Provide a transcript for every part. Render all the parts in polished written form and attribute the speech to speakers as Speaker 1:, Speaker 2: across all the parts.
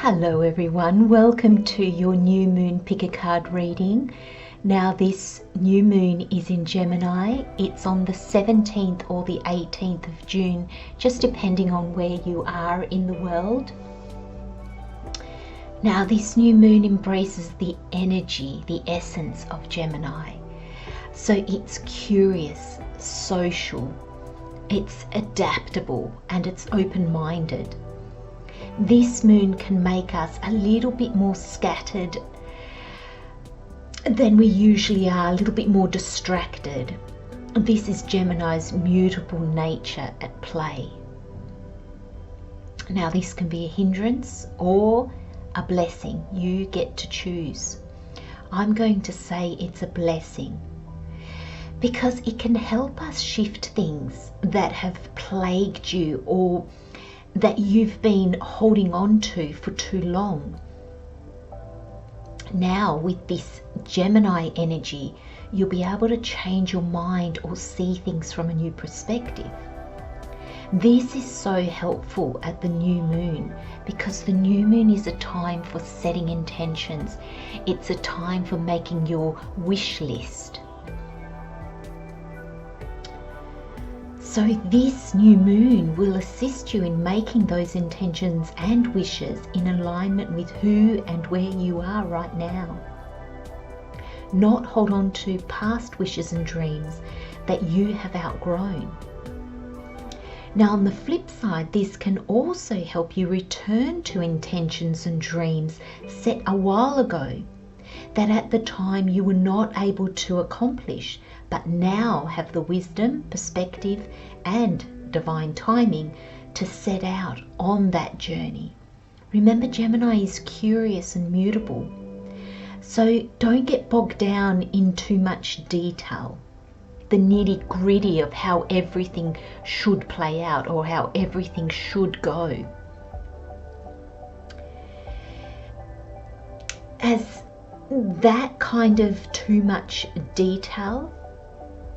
Speaker 1: Hello everyone, welcome to your new moon pick a card reading. Now this new moon is in Gemini. It's on the 17th or the 18th of June, just depending on where you are in the world. Now this new moon embraces the energy, the essence of Gemini. So it's curious, social, it's adaptable, and it's open-minded. This moon can make us a little bit more scattered than we usually are, a little bit more distracted. This is Gemini's mutable nature at play. Now this can be a hindrance or a blessing. You get to choose. I'm going to say it's a blessing because it can help us shift things that have plagued you or that you've been holding on to for too long. Now with this Gemini energy, you'll be able to change your mind or see things from a new perspective. This is so helpful at the new moon because the new moon is a time for setting intentions. It's a time for making your wish list. So this new moon will assist you in making those intentions and wishes in alignment with who and where you are right now. Not hold on to past wishes and dreams that you have outgrown. Now on the flip side, this can also help you return to intentions and dreams set a while ago that at the time you were not able to accomplish, but now have the wisdom, perspective, and divine timing to set out on that journey. Remember, Gemini is curious and mutable, so don't get bogged down in too much detail, the nitty-gritty of how everything should play out or how everything should go. As that kind of too much detail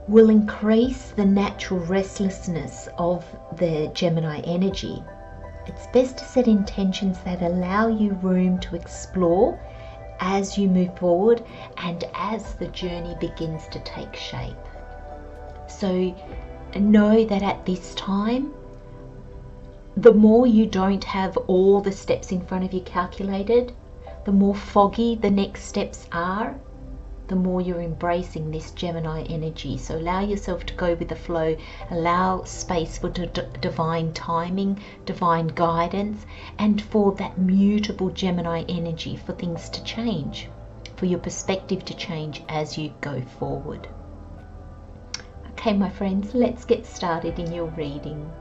Speaker 1: will increase the natural restlessness of the Gemini energy. It's best to set intentions that allow you room to explore as you move forward and as the journey begins to take shape. So know that at this time, the more you don't have all the steps in front of you calculated, the more foggy the next steps are, the more you're embracing this Gemini energy. So allow yourself to go with the flow, allow space for divine timing, divine guidance, and for that mutable Gemini energy for things to change, for your perspective to change as you go forward. Okay, my friends, let's get started in your reading.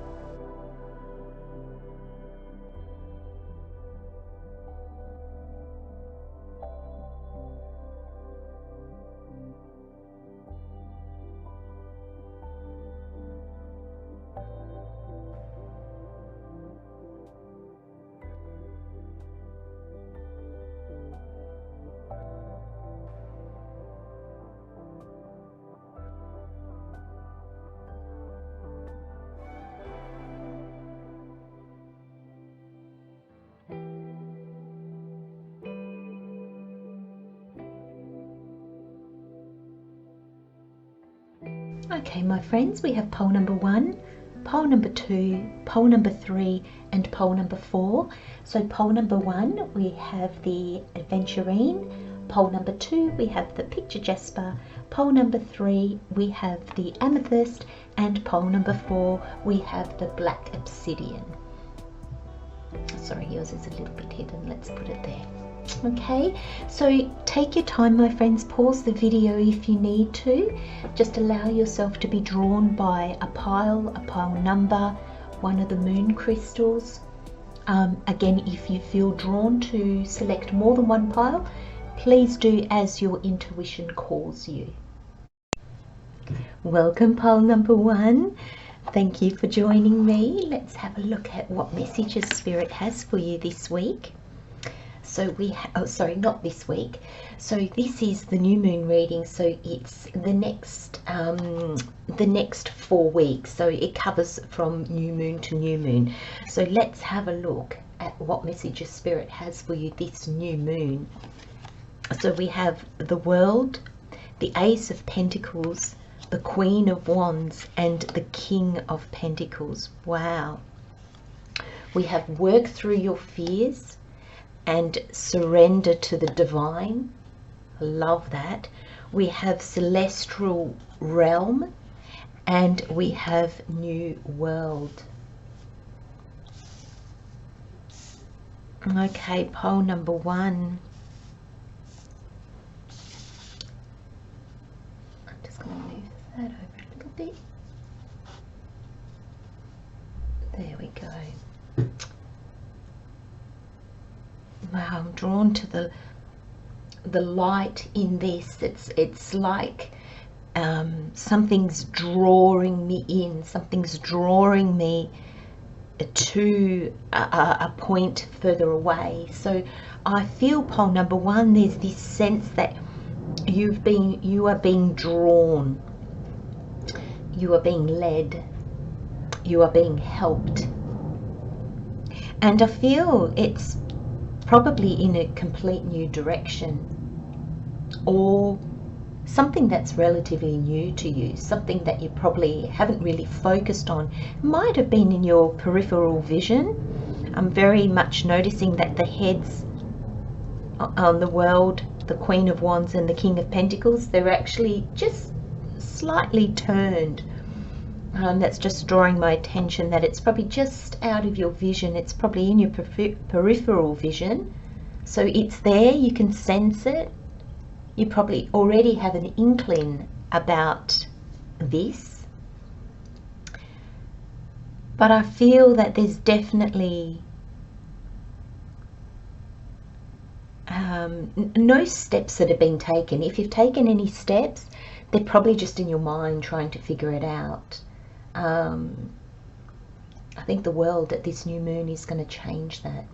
Speaker 1: Okay, my friends, we have pole number 1, pole number 2, pole number 3, and pole number 4. So pole number 1, we have the Adventurine. Pole number 2, we have the Picture Jasper. Pole number 3, we have the Amethyst. And pole number 4, we have the Black Obsidian. Sorry, yours is a little bit hidden. Let's put it there. Okay, so take your time, my friends. Pause the video if you need to. Just allow yourself to be drawn by a pile number, one of the moon crystals. Again, if you feel drawn to select more than one pile, please do as your intuition calls you. Welcome, pile number 1. Thank you for joining me. Let's have a look at what messages Spirit has for you this week. So we not this week. So this is the new moon reading. So it's the next 4 weeks. So it covers from new moon to new moon. So let's have a look at what messages Spirit has for you this new moon. So we have the World, the Ace of Pentacles, the Queen of Wands, and the King of Pentacles. Wow. We have work through your fears and surrender to the divine. I love that. We have celestial realm, and we have new world. Okay, pole number 1. I'm just going to move that over a little bit. There we go. Wow, I'm drawn to the light in this. It's like something's drawing me in, something's drawing me to a point further away. So I feel, pole number 1, there's this sense that you are being drawn, you are being led, you are being helped, and I feel it's probably in a complete new direction, or something that's relatively new to you, something that you probably haven't really focused on. Might have been in your peripheral vision. I'm very much noticing that the heads on the World, the Queen of Wands, and the King of Pentacles, they're actually just slightly turned. That's just drawing my attention that it's probably just out of your vision. It's probably in your peripheral vision. So it's there, you can sense it. You probably already have an inkling about this. But I feel that there's definitely no steps that have been taken. If you've taken any steps, they're probably just in your mind trying to figure it out. I think the World at this new moon is going to change that.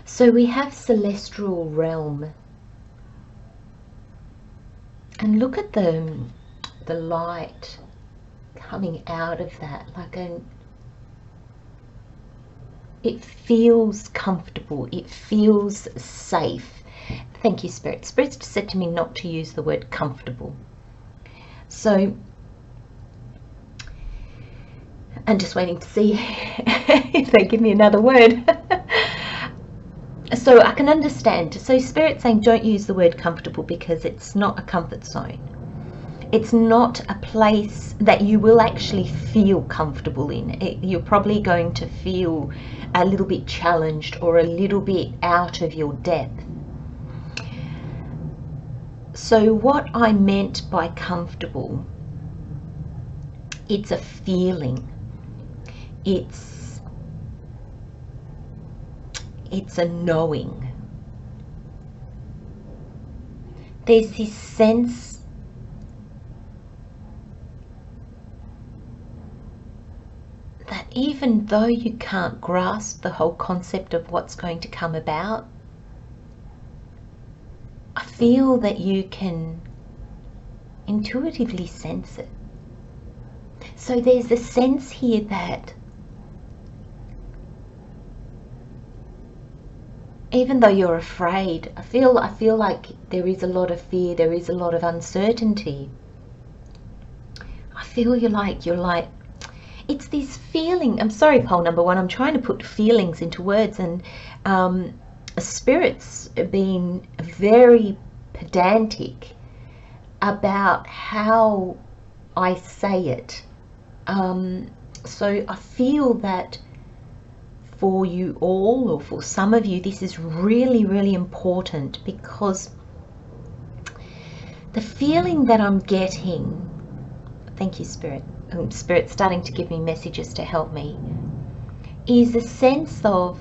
Speaker 1: So we have celestial realm. And look at the light coming out of that. It feels comfortable. It feels safe. Thank you, Spirit. Spirit said to me not to use the word comfortable. So I'm just waiting to see if they give me another word. So I can understand. So Spirit saying don't use the word comfortable because it's not a comfort zone. It's not a place that you will actually feel comfortable in. You're probably going to feel a little bit challenged or a little bit out of your depth. So what I meant by comfortable, it's a feeling. It's a knowing. There's this sense that even though you can't grasp the whole concept of what's going to come about, I feel that you can intuitively sense it. So there's a sense here that even though you're afraid, I feel like there is a lot of fear, there is a lot of uncertainty. I feel you're like, it's this feeling. I'm sorry, pole number 1, I'm trying to put feelings into words, and Spirit's been very pedantic about how I say it. So I feel that for you all, or for some of you, this is really, really important, because the feeling that I'm getting, thank you, Spirit, Spirit's starting to give me messages to help me, is a sense of,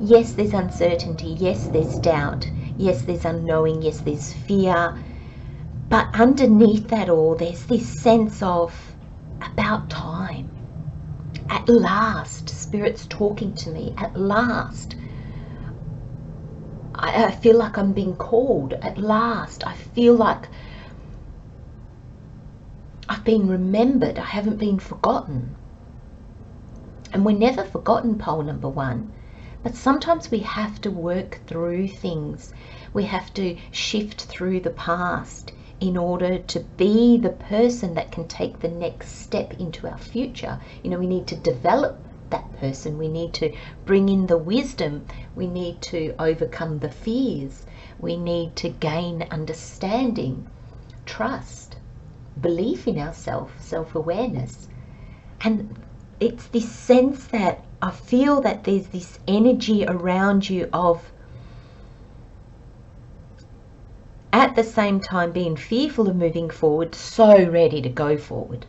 Speaker 1: yes, there's uncertainty, yes, there's doubt, yes, there's unknowing, yes, there's fear, but underneath that all, there's this sense of about time. At last, Spirit's talking to me. At last, I feel like I'm being called. At last, I feel like I've been remembered. I haven't been forgotten. And we're never forgotten, pole number 1. But sometimes we have to work through things. We have to shift through the past in order to be the person that can take the next step into our future. You know, we need to develop that person. We need to bring in the wisdom. We need to overcome the fears. We need to gain understanding, trust, belief in ourselves, self-awareness. And it's this sense that I feel that there's this energy around you of, at the same time being fearful of moving forward, so ready to go forward.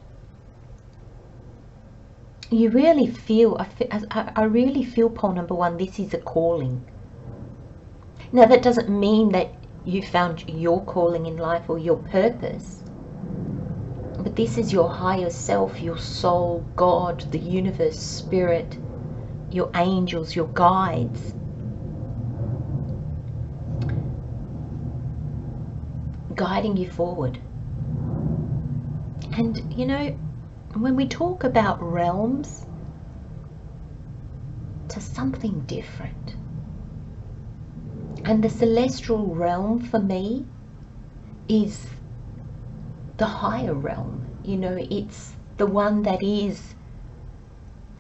Speaker 1: You really feel, I really feel, pole number 1, this is a calling. Now that doesn't mean that you found your calling in life or your purpose, but this is your higher self, your soul, God, the universe, spirit, your angels, your guides, guiding you forward. And you know, when we talk about realms, to something different. And the celestial realm for me is the higher realm. You know, it's the one that is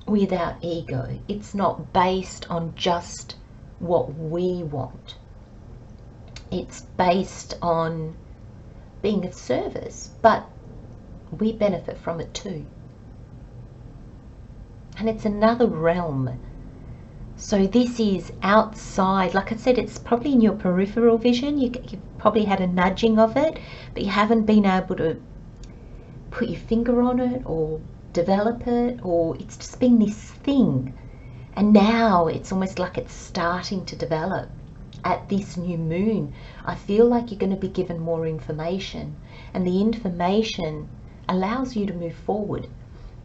Speaker 1: without ego. It's not based on just what we want. It's based on being of service, but we benefit from it too. And it's another realm. So this is outside. Like I said, it's probably in your peripheral vision. You've probably had a nudging of it, but you haven't been able to put your finger on it or develop it, or it's just been this thing. And now it's almost like it's starting to develop. At this new moon, I feel like you're going to be given more information, and the information allows you to move forward.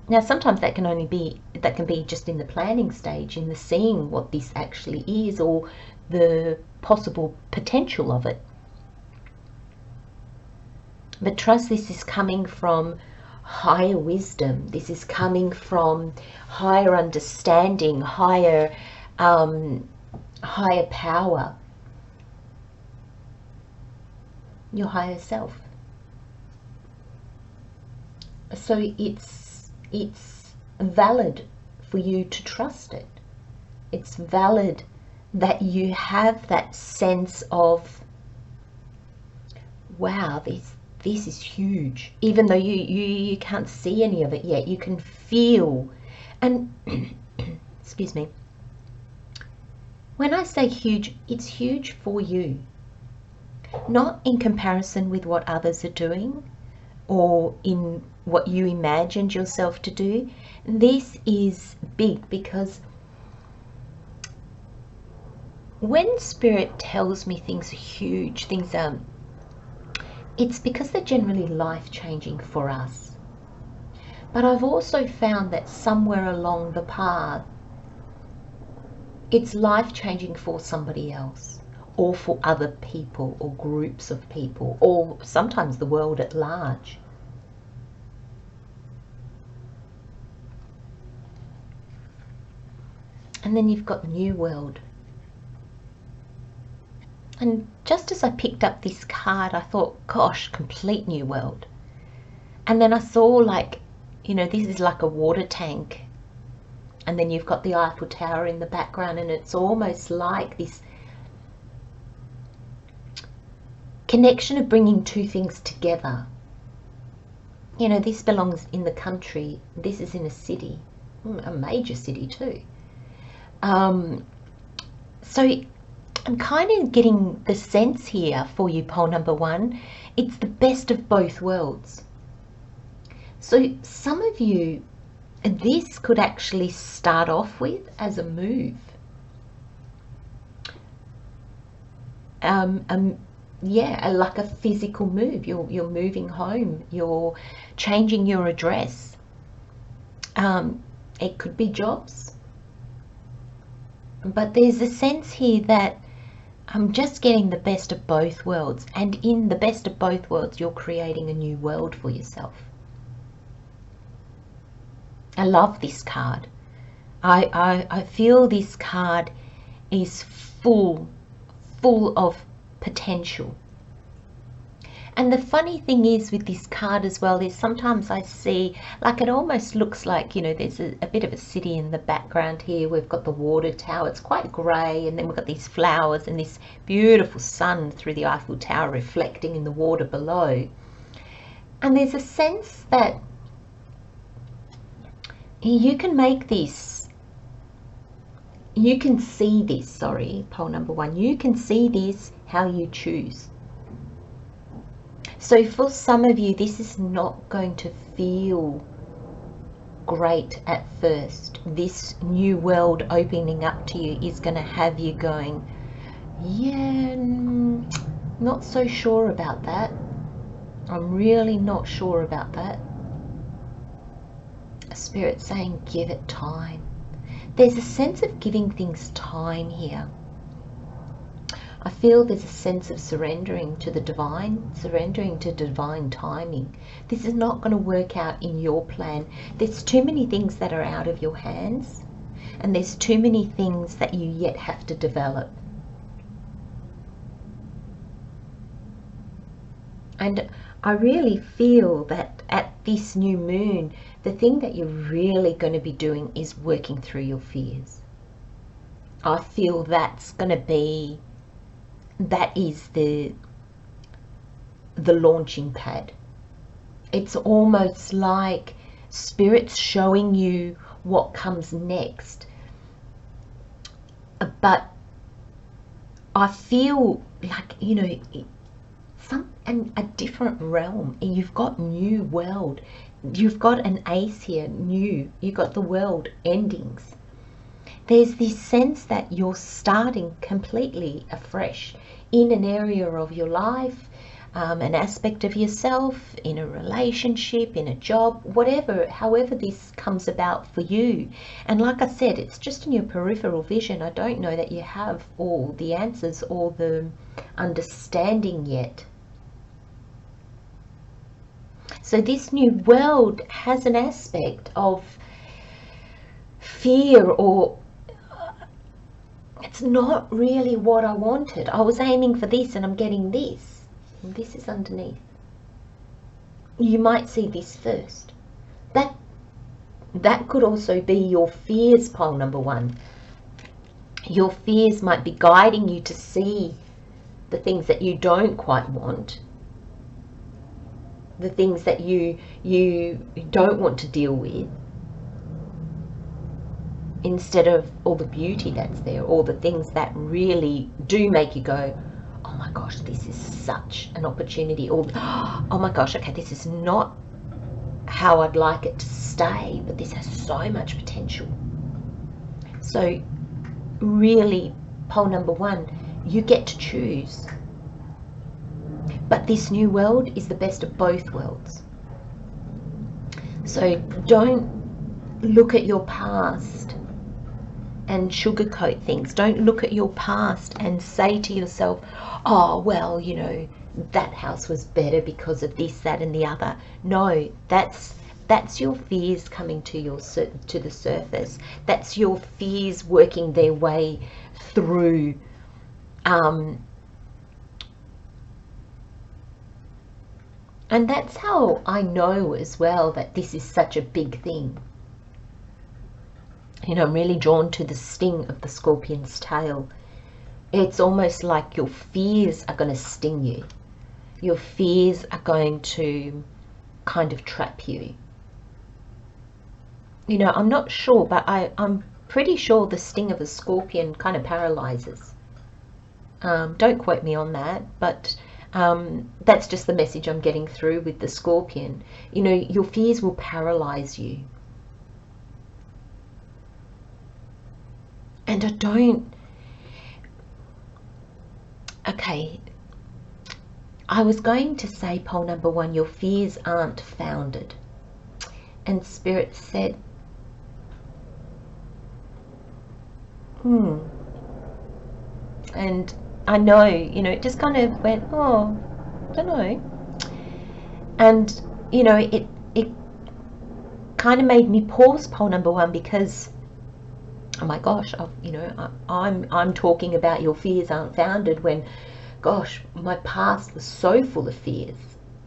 Speaker 1: Now sometimes that can be just in the planning stage, in the seeing what this actually is, or the possible potential of it. But trust, this is coming from higher wisdom. This is coming from higher understanding, higher power, your higher self. So it's valid for you to trust it. It's valid that you have that sense of, wow, this is huge. Even though you can't see any of it yet, you can feel. And excuse me, when I say huge, it's huge for you, not in comparison with what others are doing or in what you imagined yourself to do. This is big, because when spirit tells me things are huge, it's because they're generally life-changing for us. But I've also found that somewhere along the path, it's life-changing for somebody else, or for other people, or groups of people, or sometimes the world at large. And then you've got the new world. And just as I picked up this card, I thought, gosh, complete new world. And then I saw, like, you know, this is like a water tank. And then you've got the Eiffel Tower in the background, and it's almost like this connection of bringing two things together. You know, this belongs in the country. This is in a city, a major city too. So I'm kind of getting the sense here for you, pole number 1. It's the best of both worlds. So some of you, this could actually start off with as a move. Yeah, like a physical move. You're moving home. You're changing your address. It could be jobs. But there's a sense here that I'm just getting the best of both worlds. And in the best of both worlds, you're creating a new world for yourself. I love this card. I feel this card is full of potential. And the funny thing is with this card as well is sometimes I see, like, it almost looks like, you know, there's a bit of a city in the background here. We've got the water tower, it's quite grey, and then we've got these flowers and this beautiful sun through the Eiffel Tower reflecting in the water below. And there's a sense that you can make this, you can see this, sorry, pole number one, you can see this how you choose. So for some of you, this is not going to feel great at first. This new world opening up to you is going to have you going, yeah, not so sure about that. I'm really not sure about that. Spirit saying, give it time. There's a sense of giving things time here. I feel there's a sense of surrendering to the divine, surrendering to divine timing. This is not going to work out in your plan. There's too many things that are out of your hands, and there's too many things that you yet have to develop. And I really feel that at this new moon, the thing that you're really going to be doing is working through your fears. I feel that's going to be, that is the launching pad. It's almost like Spirit's showing you what comes next. But I feel like, you know, a different realm. You've got new world. You've got an ace here, new. You've got the world endings. There's this sense that you're starting completely afresh in an area of your life, an aspect of yourself, in a relationship, in a job, whatever, however this comes about for you. And like I said, it's just in your peripheral vision. I don't know that you have all the answers or the understanding yet. So this new world has an aspect of fear, or it's not really what I wanted. I was aiming for this and I'm getting this. And this is underneath. You might see this first. That could also be your fears, pole number one. Your fears might be guiding you to see the things that you don't quite want. The things that you don't want to deal with, instead of all the beauty that's there, all the things that really do make you go, oh my gosh, this is such an opportunity, or oh my gosh, okay, this is not how I'd like it to stay, but this has so much potential. So really, pole number one, you get to choose. But this new world is the best of both worlds. So don't look at your past and sugarcoat things. Don't look at your past and say to yourself, oh, well, you know, that house was better because of this, that, and the other. No, that's your fears coming to the surface. That's your fears working their way through. And that's how I know as well that this is such a big thing. You know, I'm really drawn to the sting of the scorpion's tail. It's almost like your fears are going to sting you. Your fears are going to kind of trap you. You know, I'm not sure, but I'm pretty sure the sting of a scorpion kind of paralyzes. Don't quote me on that, but that's just the message I'm getting through with the scorpion. You know, your fears will paralyze you. And I don't... Okay, I was going to say, pole number one, your fears aren't founded. And Spirit said, And I know, you know, it just kind of went, oh, I don't know. And, you know, it kind of made me pause, pole number one, because oh my gosh, I'm talking about your fears aren't founded when, gosh, my past was so full of fears.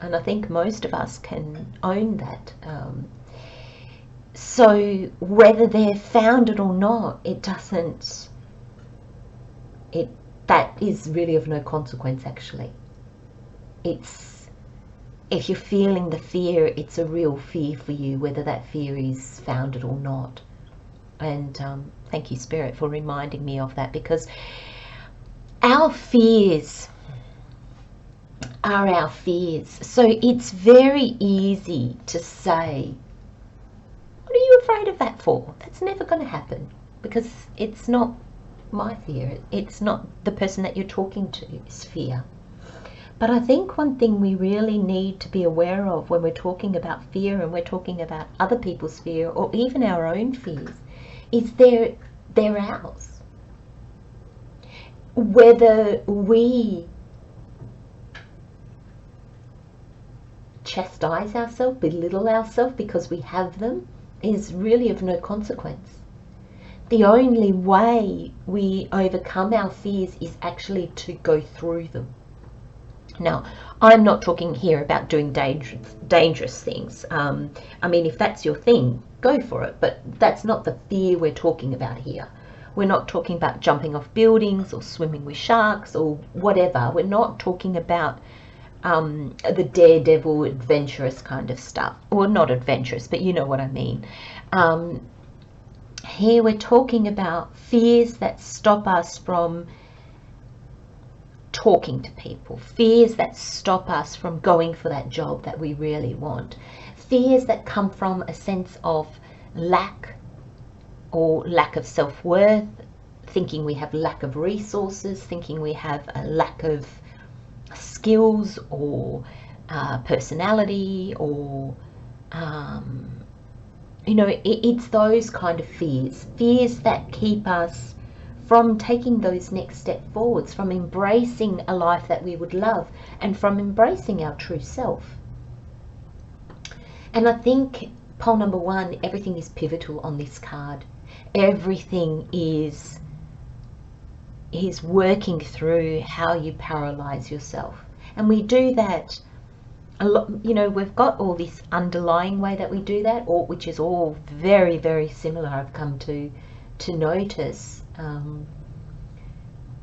Speaker 1: And I think most of us can own that. So whether they're founded or not, that is really of no consequence, actually. It's, if you're feeling the fear, it's a real fear for you, whether that fear is founded or not. And thank you, Spirit, for reminding me of that, because our fears are our fears. So it's very easy to say, what are you afraid of that for? That's never going to happen, because it's not my fear. It's not the person that you're talking to's fear. But I think one thing we really need to be aware of when we're talking about fear, and we're talking about other people's fear or even our own fears, is they're ours. Whether we chastise ourselves, belittle ourselves because we have them, is really of no consequence. The only way we overcome our fears is actually to go through them. Now, I'm not talking here about doing dangerous things. I mean, if that's your thing, go for it. But that's not the fear we're talking about here. We're not talking about jumping off buildings or swimming with sharks or whatever. We're not talking about the daredevil, adventurous kind of stuff. Well, not adventurous, but you know what I mean. Here we're talking about fears that stop us from talking to people, fears that stop us from going for that job that we really want, fears that come from a sense of lack or lack of self-worth, thinking we have lack of resources, thinking we have a lack of skills or personality, or it's those kind of fears that keep us from taking those next step forwards, from embracing a life that we would love, and from embracing our true self. And I think pole number 1, everything is pivotal on this card. Everything is working through how you paralyze yourself. And we do that a lot, we've got all this underlying way that we do that, which is all very, very similar, I've come to notice.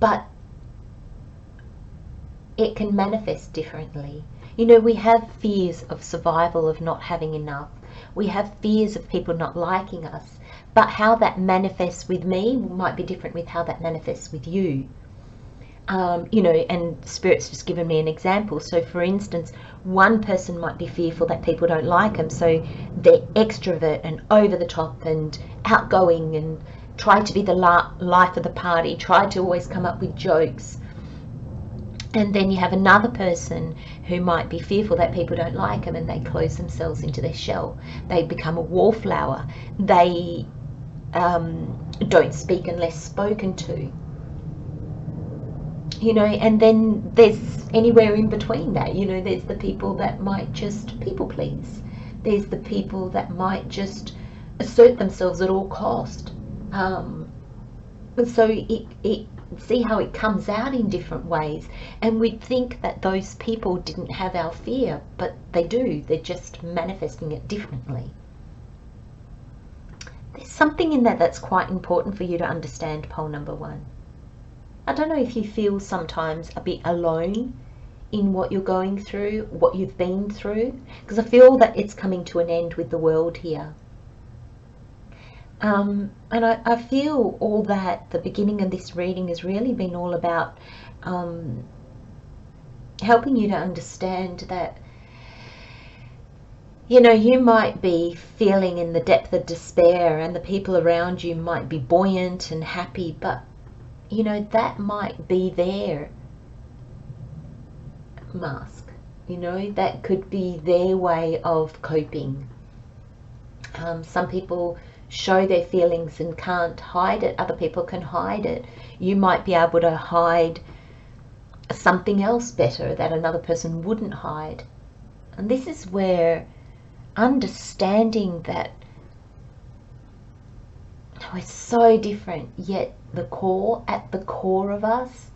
Speaker 1: But it can manifest differently. We have fears of survival, of not having enough. We have fears of people not liking us. But how that manifests with me might be different with how that manifests with you. And Spirit's just given me an example. So for instance, one person might be fearful that people don't like them, so they're extrovert and over the top and outgoing and try to be the life of the party, try to always come up with jokes. And then you have another person who might be fearful that people don't like them, and they close themselves into their shell. They become a wallflower. They don't speak unless spoken to. And then there's anywhere in between that. There's the people that might just people please. There's the people that might just assert themselves at all cost. So it see how it comes out in different ways, and we'd think that those people didn't have our fear, but they do. They're just manifesting it differently. There's something in that that's quite important for you to understand, pole number 1. I don't know if you feel sometimes a bit alone in what you're going through, what you've been through, because I feel that it's coming to an end with the world here. And I feel all that the beginning of this reading has really been all about helping you to understand that, you might be feeling in the depth of despair, and the people around you might be buoyant and happy, but that might be their mask. That could be their way of coping. Some people show their feelings and can't hide it. Other people can hide it. You might be able to hide something else better that another person wouldn't hide. And this is where understanding that We're so different, yet at the core of us,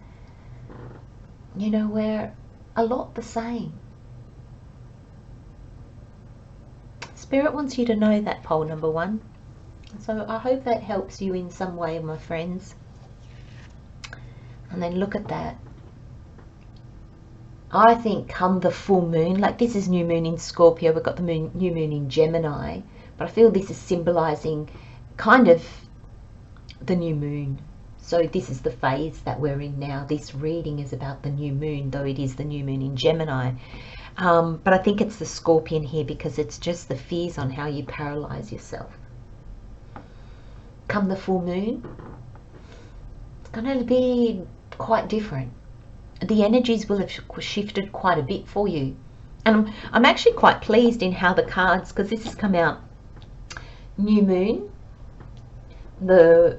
Speaker 1: you know, we're a lot the same. Spirit wants you to know that, pole number 1. So I hope that helps you in some way, my friends. And then look at that. I think come the full moon, like this is new moon in Scorpio, we've got the new moon in Gemini, but I feel this is symbolizing kind of the new moon. So this is the phase that we're in now. This reading is about the new moon, though it is the new moon in Gemini. But I think it's the Scorpion here because it's just the fears on how you paralyze yourself. Come the full moon, it's going to be quite different. The energies will have shifted quite a bit for you. And I'm actually quite pleased in how the cards, because this has come out new moon, the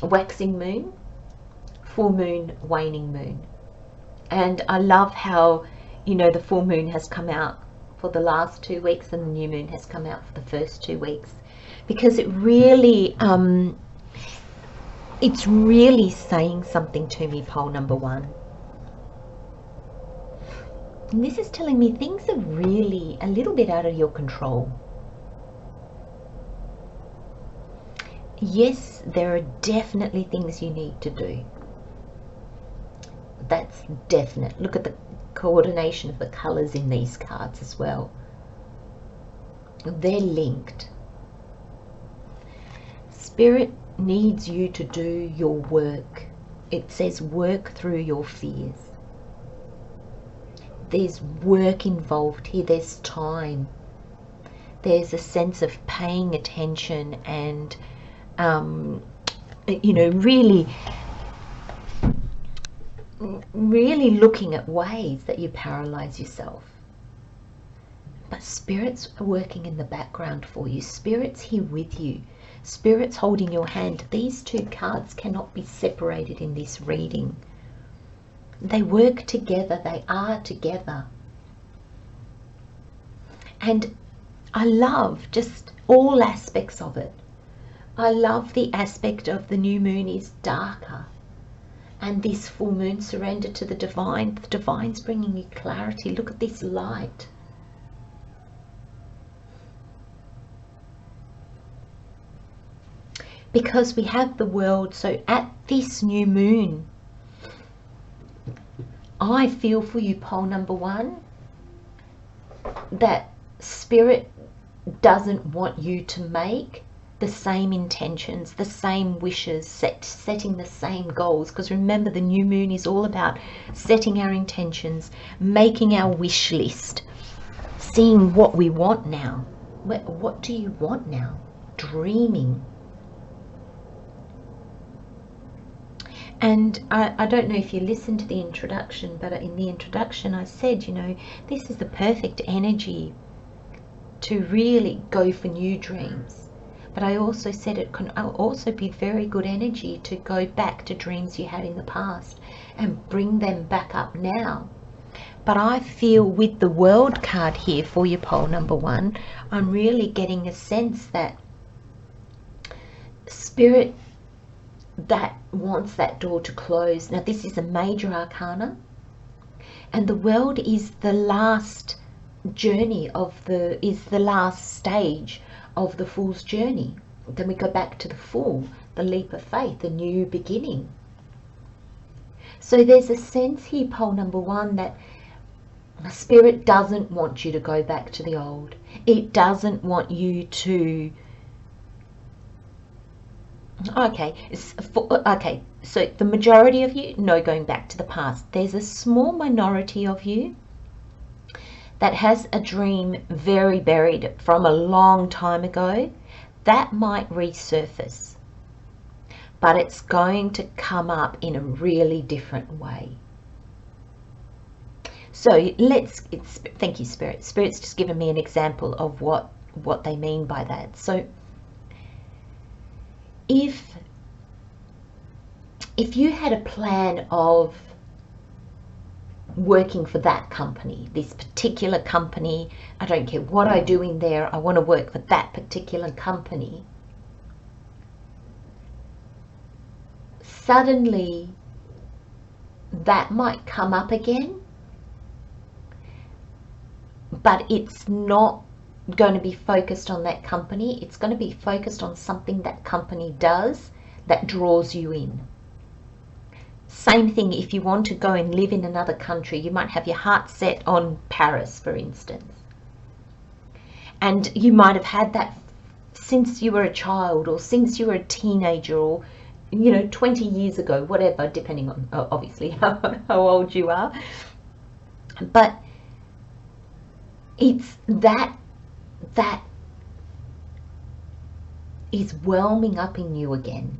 Speaker 1: waxing moon, full moon, waning moon. And I love how, you know, the full moon has come out for the last 2 weeks and the new moon has come out for the first 2 weeks, because it really it's really saying something to me, pole number 1. And this is telling me things are really a little bit out of your control. Yes, there are definitely things you need to do. That's definite. Look at the coordination of the colors in these cards as well. They're linked. Spirit needs you to do your work. It says work through your fears. There's work involved here. There's time. There's a sense of paying attention and, you know, really looking at ways that you paralyze yourself. But Spirit's working in the background for you. Spirit's here with you. Spirit's holding your hand. These 2 cards cannot be separated in this reading. They work together. They are together. And I love just all aspects of it. I love the aspect of the new moon is darker. And this full moon, surrender to the divine. The divine's bringing you clarity. Look at this light. Because we have the world, so at this new moon, I feel for you, pole number 1, that Spirit doesn't want you to make the same intentions, the same wishes, setting the same goals. Because remember, the new moon is all about setting our intentions, making our wish list, seeing what we want now. What do you want now? Dreaming. And I don't know if you listened to the introduction, but in the introduction I said, you know, this is the perfect energy to really go for new dreams. But I also said it can also be very good energy to go back to dreams you had in the past and bring them back up now. But I feel with the World card here for your pole number 1, I'm really getting a sense that Spirit that wants that door to close. Now this is a major arcana, and the World is the last journey of is the last stage of the Fool's journey. Then we go back to the Fool, the leap of faith, the new beginning. So there's a sense here, pole number 1, that Spirit doesn't want you to go back to the old. It doesn't want you to okay, so the majority of you, no going back to the past. There's a small minority of you that has a dream very buried from a long time ago that might resurface, but it's going to come up in a really different way. So thank you, Spirit. Spirit's just given me an example of what they mean by that. So if you had a plan of working for that company, this particular company, I don't care what I do in there, I want to work for that particular company, suddenly that might come up again, but it's not going to be focused on that company. It's going to be focused on something that company does that draws you in. Same thing if you want to go and live in another country. You might have your heart set on Paris, for instance. And you might have had that since you were a child, or since you were a teenager, or 20 years ago, whatever, depending on obviously how old you are. But it's that is whelming up in you again.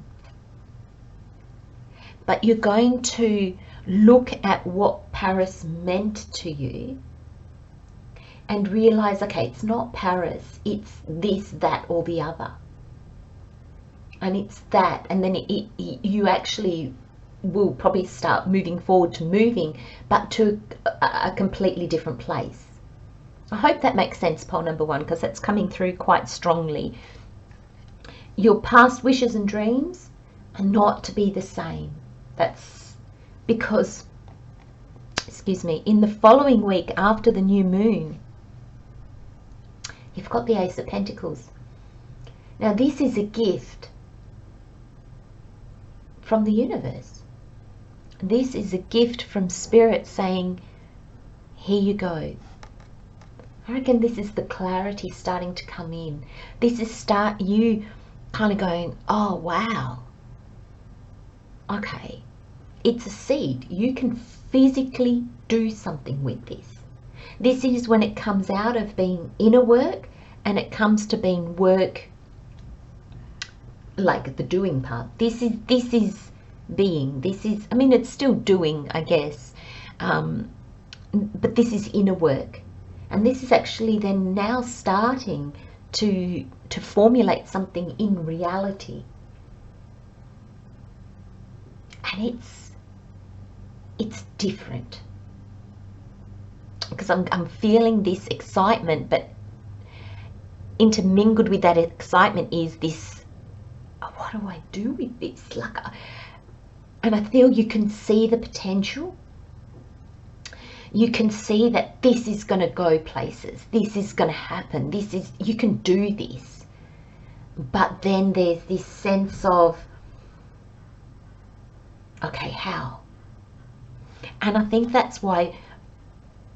Speaker 1: But you're going to look at what Paris meant to you and realize, okay, it's not Paris, it's this, that, or the other. And it's that, and then you actually will probably start moving forward to moving, but to a completely different place. I hope that makes sense, pole number 1, because that's coming through quite strongly. Your past wishes and dreams are not to be the same. That's because, excuse me, in the following week after the new moon, you've got the Ace of Pentacles. Now this is a gift from the universe. This is a gift from Spirit saying, here you go. I reckon this is the clarity starting to come in. This is you kind of going, oh wow, okay, it's a seed. You can physically do something with this. This is when it comes out of being inner work and it comes to being work, like the doing part. This is being. This is, I mean, it's still doing, I guess, but this is inner work. And this is actually then now starting to formulate something in reality. And it's different. Because I'm feeling this excitement, but intermingled with that excitement is this, oh, what do I do with this? And I feel you can see the potential. You can see that this is going to go places. This is going to happen. You can do this. But then there's this sense of, okay, how? And I think that's why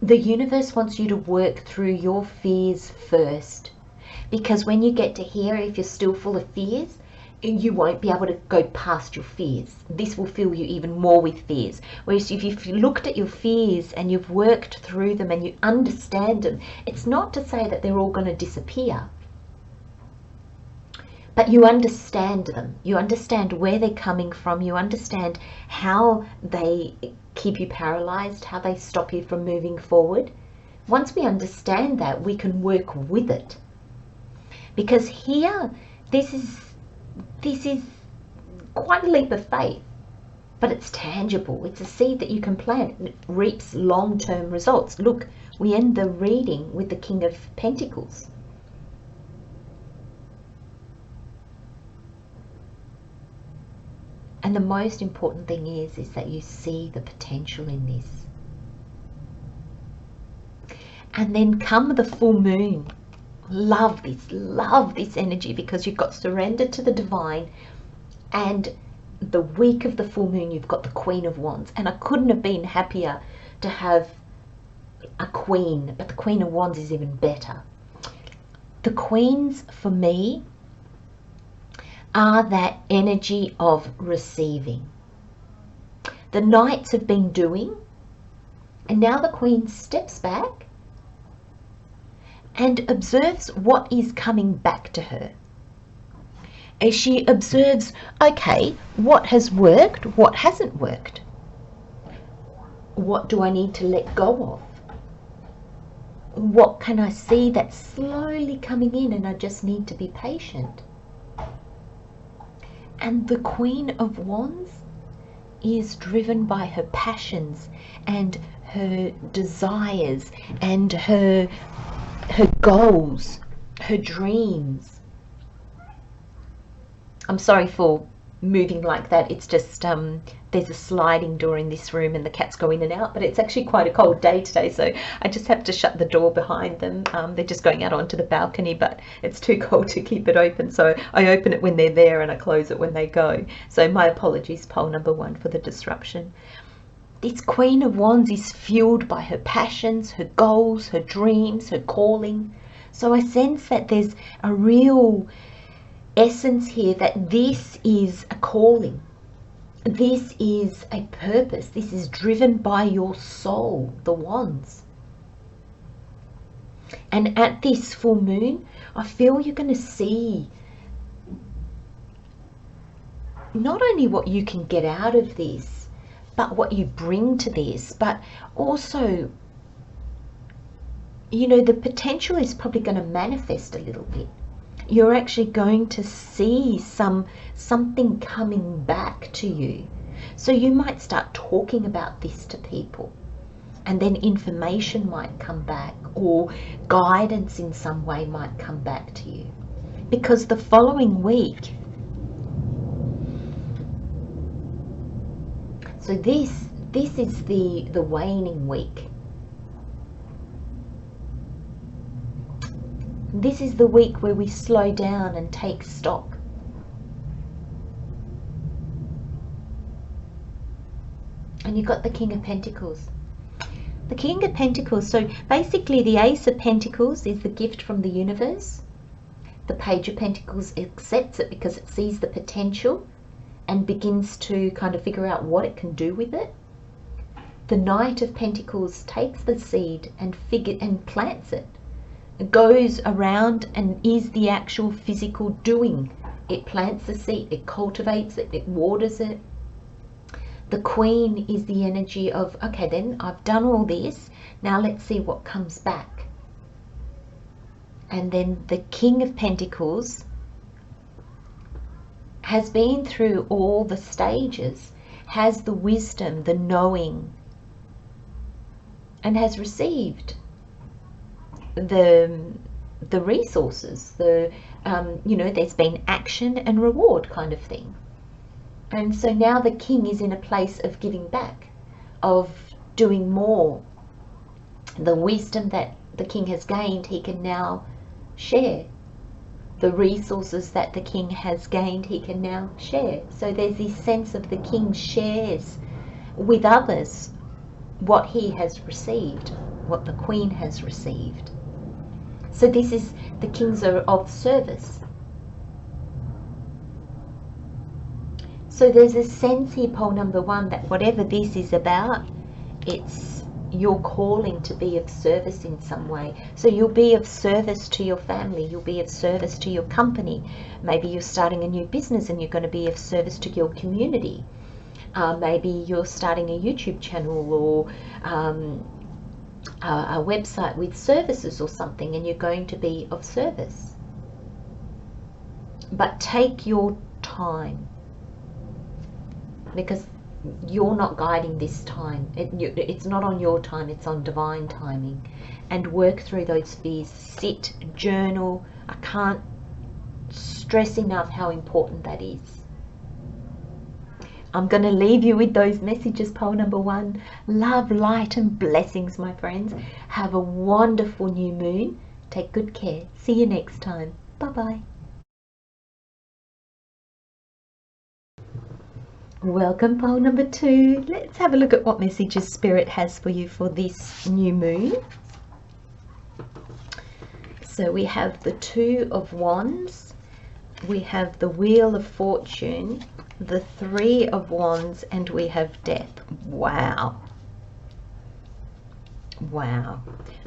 Speaker 1: the universe wants you to work through your fears first. Because when you get to here, if you're still full of fears, you won't be able to go past your fears. This will fill you even more with fears. Whereas if you've looked at your fears and you've worked through them and you understand them, it's not to say that they're all going to disappear. But you understand them. You understand where they're coming from. You understand how they keep you paralyzed, how they stop you from moving forward. Once we understand that, we can work with it. Because here, this is quite a leap of faith, but it's tangible. It's a seed that you can plant. It reaps long-term results. Look, we end the reading with the King of Pentacles. And the most important thing is that you see the potential in this. And then come the full moon. Love this energy, because you've got surrender to the divine, and the week of the full moon you've got the Queen of Wands. And I couldn't have been happier to have a queen, but the Queen of Wands is even better. The queens for me are that energy of receiving. The knights have been doing, and now the queen steps back and observes what is coming back to her. As she observes, okay, what has worked, what hasn't worked? What do I need to let go of? What can I see that's slowly coming in and I just need to be patient? And the Queen of Wands is driven by her passions and her desires and her goals, her dreams. I'm sorry for moving like that. It's just there's a sliding door in this room and the cats go in and out, but it's actually quite a cold day today, so I just have to shut the door behind them. They're just going out onto the balcony, but it's too cold to keep it open, so I open it when they're there and I close it when they go. So my apologies, pole number 1, for the disruption. This Queen of Wands is fueled by her passions, her goals, her dreams, her calling. So I sense that there's a real essence here that this is a calling. This is a purpose. This is driven by your soul, the Wands. And at this full moon, I feel you're going to see not only what you can get out of this, but what you bring to this, but also, you know, the potential is probably going to manifest a little bit. You're actually going to see something coming back to you. So you might start talking about this to people, and then information might come back, or guidance in some way might come back to you. Because the following week, so this is the waning week. This is the week where we slow down and take stock. And you've got the King of Pentacles. The King of Pentacles, so basically the Ace of Pentacles is the gift from the universe. The Page of Pentacles accepts it because it sees the potential and begins to kind of figure out what it can do with it. The Knight of Pentacles takes the seed and plants it. It goes around and is the actual physical doing. It plants the seed, it cultivates it, it waters it. The Queen is the energy of, okay, then I've done all this, now let's see what comes back. And then the King of Pentacles has been through all the stages, has the wisdom, the knowing, and has received the resources, you know, there's been action and reward kind of thing. And so now the King is in a place of giving back, of doing more. The wisdom that the King has gained, he can now share. The resources that the King has gained, he can now share. So there's this sense of the King shares with others what he has received, what the Queen has received. So this is, the Kings are of service. So there's a sense here, pole number 1, that whatever this is about, it's your calling to be of service in some way. So you'll be of service to your family, you'll be of service to your company. Maybe you're starting a new business and you're going to be of service to your community. Maybe you're starting a YouTube channel or a website with services or something, and you're going to be of service. But take your time, because you're not guiding this time. It's not on your time, it's on divine timing. And work through those fears. Sit, journal. I can't stress enough how important that is. I'm going to leave you with those messages, pole number 1. Love, light and blessings, my friends. Have a wonderful new moon. Take good care. See you next time. Bye-bye. Welcome, pole number 2. Let's have a look at what messages Spirit has for you for this new moon. So we have the 2 of Wands. We have the Wheel of Fortune, the 3 of Wands, and we have Death. Wow. Wow.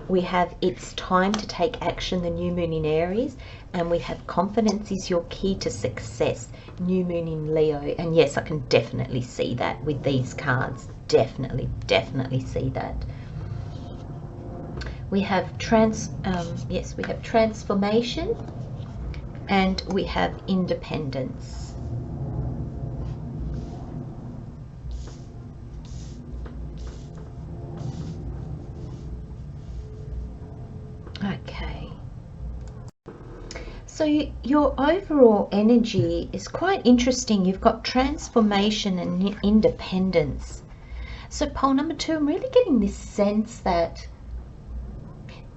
Speaker 1: We have it's time to take action, the new moon in Aries, and we have confidence is your key to success, new moon in Leo. And yes, I can definitely see that with these cards. Definitely see that. We have we have transformation, and we have independence. Okay. So your overall energy is quite interesting. You've got transformation and independence. So pole number 2, I'm really getting this sense that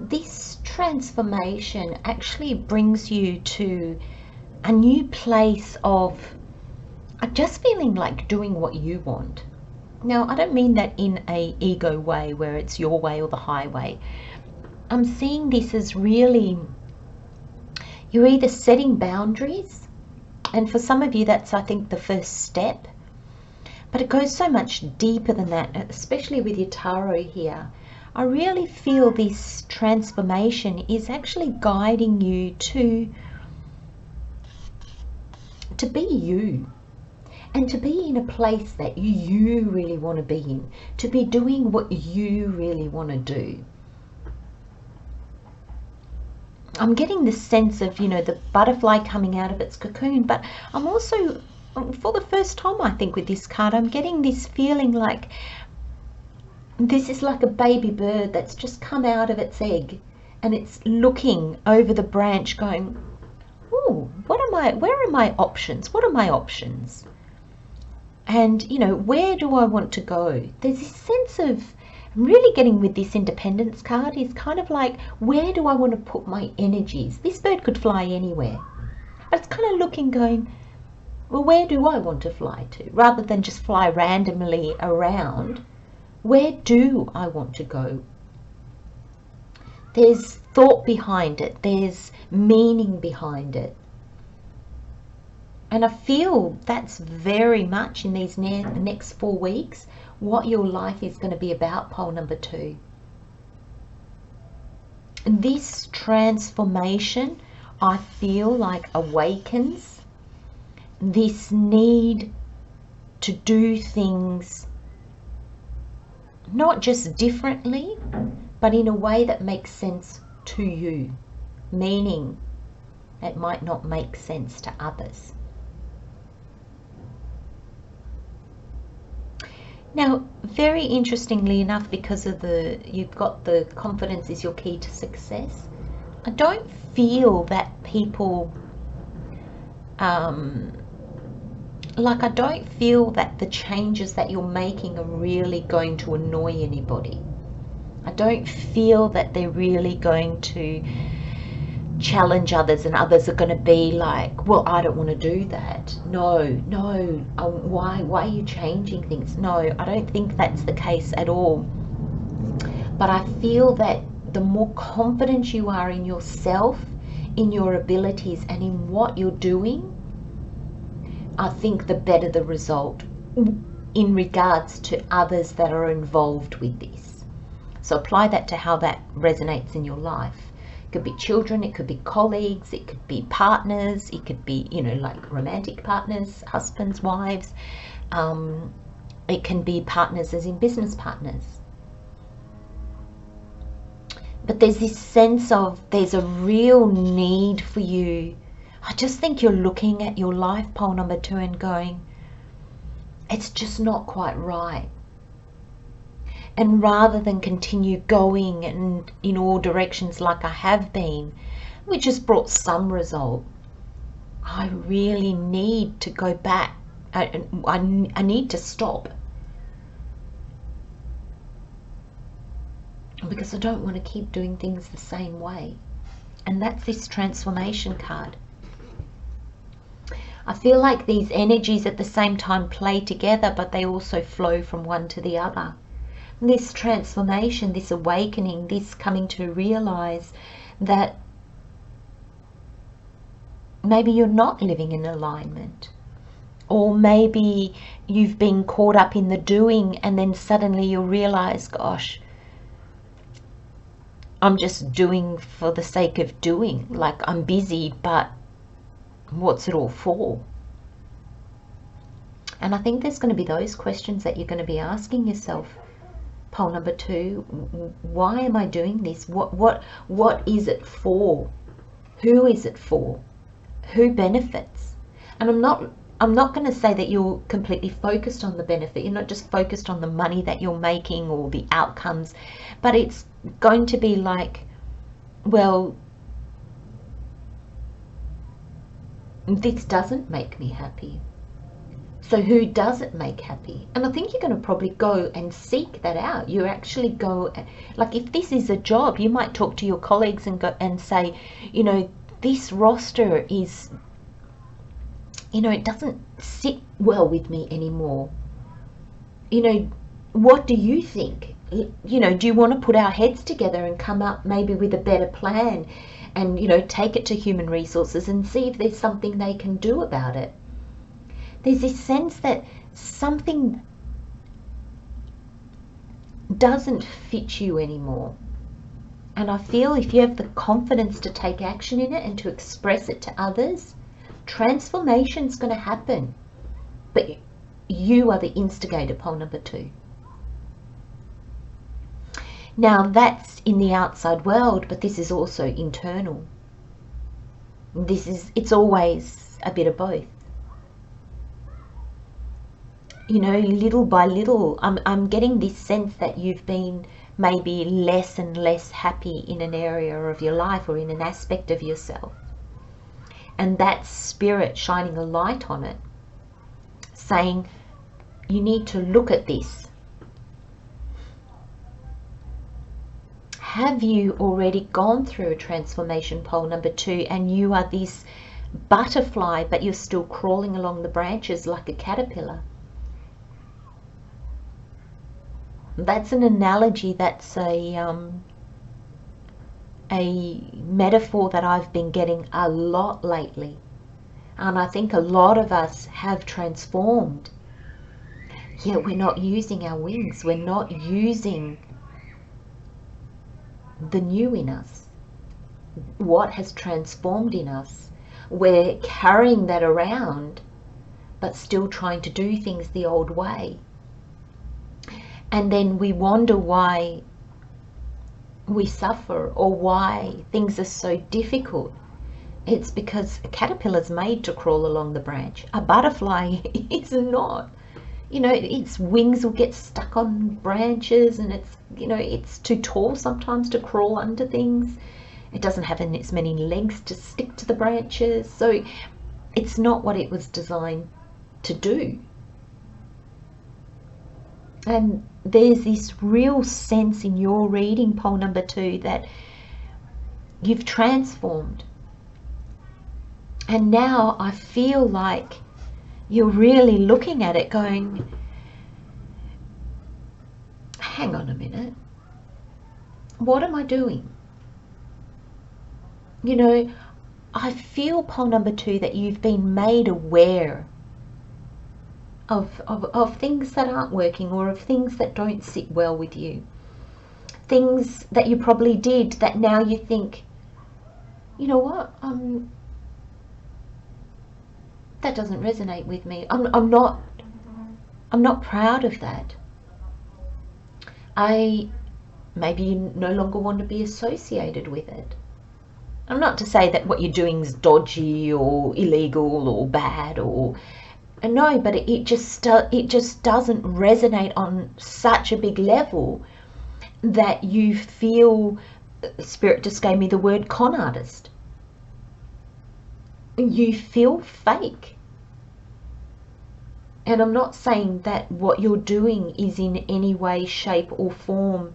Speaker 1: this transformation actually brings you to a new place of just feeling like doing what you want. Now, I don't mean that in a ego way where it's your way or the highway. I'm seeing this as really, you're either setting boundaries, and for some of you that's, I think, the first step, but it goes so much deeper than that, especially with your tarot here. I really feel this transformation is actually guiding you to be you, and to be in a place that you really want to be in, to be doing what you really want to do. I'm getting this sense of, you know, the butterfly coming out of its cocoon, but I'm also, for the first time, I think, with this card, I'm getting this feeling like this is like a baby bird that's just come out of its egg, and it's looking over the branch going, oh, where are my options? What are my options? And, you know, where do I want to go? There's this sense of, I'm really getting with this independence card is kind of like, where do I want to put my energies? This bird could fly anywhere, but it's kind of looking, going, well, where do I want to fly to? Rather than just fly randomly around, where do I want to go? There's thought behind it. There's meaning behind it. And I feel that's very much in these next 4 weeks what your life is going to be about, pole number 2. This transformation, I feel like, awakens this need to do things not just differently, but in a way that makes sense to you, meaning it might not make sense to others. Now, very interestingly enough, because of you've got the confidence is your key to success, I don't feel that people, I don't feel that the changes that you're making are really going to annoy anybody. I don't feel that they're really going to challenge others, and others are going to be like, well, I don't want to do that. No, why are you changing things? No, I don't think that's the case at all. But I feel that the more confident you are in yourself, in your abilities, and in what you're doing, I think the better the result in regards to others that are involved with this. So apply that to how that resonates in your life. It could be children, it could be colleagues, it could be partners, it could be, you know, like romantic partners, husbands, wives. It can be partners as in business partners. But there's this sense of there's a real need for you. I just think you're looking at your life, pole number 2, and going, it's just not quite right. And rather than continue going and in all directions like I have been, which has brought some result, I really need to go back. I need to stop. Because I don't want to keep doing things the same way. And that's this transformation card. I feel like these energies at the same time play together, but they also flow from one to the other. This transformation, this awakening, this coming to realize that maybe you're not living in alignment, or maybe you've been caught up in the doing, and then suddenly you'll realize, gosh, I'm just doing for the sake of doing. Like, I'm busy, but what's it all for? And I think there's going to be those questions that you're going to be asking yourself, pole number 2. Why am I doing this? What is it for? Who is it for? Who benefits? And I'm not going to say that you're completely focused on the benefit. You're not just focused on the money that you're making or the outcomes, but it's going to be like, well, This doesn't make me happy. So who does it make happy? And I think you're going to probably go and seek that out. You actually go, like if this is a job, you might talk to your colleagues and go and say, you know, this roster is, you know, it doesn't sit well with me anymore. You know, what do you think? You know, do you want to put our heads together and come up maybe with a better plan and, you know, take it to human resources and see if there's something they can do about it? There's this sense that something doesn't fit you anymore. And I feel if you have the confidence to take action in it and to express it to others, transformation's going to happen. But you are the instigator, pole number 2. Now that's in the outside world, but this is also internal. It's always a bit of both. You know, little by little, I'm getting this sense that you've been maybe less and less happy in an area of your life or in an aspect of yourself. And that's spirit shining a light on it, saying, you need to look at this. Have you already gone through a transformation, pole number 2, and you are this butterfly, but you're still crawling along the branches like a caterpillar? That's an analogy, that's a metaphor that I've been getting a lot lately. And I think a lot of us have transformed. Yet we're not using our wings. We're not using the new in us. What has transformed in us. We're carrying that around, but still trying to do things the old way. And then we wonder why we suffer or why things are so difficult. It's because a caterpillar's made to crawl along the branch. A butterfly is not. You know, its wings will get stuck on branches, and it's, you know, it's too tall sometimes to crawl under things. It doesn't have as many legs to stick to the branches. So it's not what it was designed to do. And there's this real sense in your reading, pole number 2, that you've transformed. And now I feel like you're really looking at it going, hang on a minute, what am I doing? You know, I feel, pole number 2, that you've been made aware of things that aren't working, or of things that don't sit well with you. Things that you probably did that now you think, you know what, that doesn't resonate with me. I'm not proud of that. Maybe you no longer want to be associated with it. I'm not to say that what you're doing is dodgy or illegal or bad, or no, but it just doesn't resonate on such a big level that you feel, Spirit just gave me the word con artist. You feel fake. And I'm not saying that what you're doing is in any way, shape or form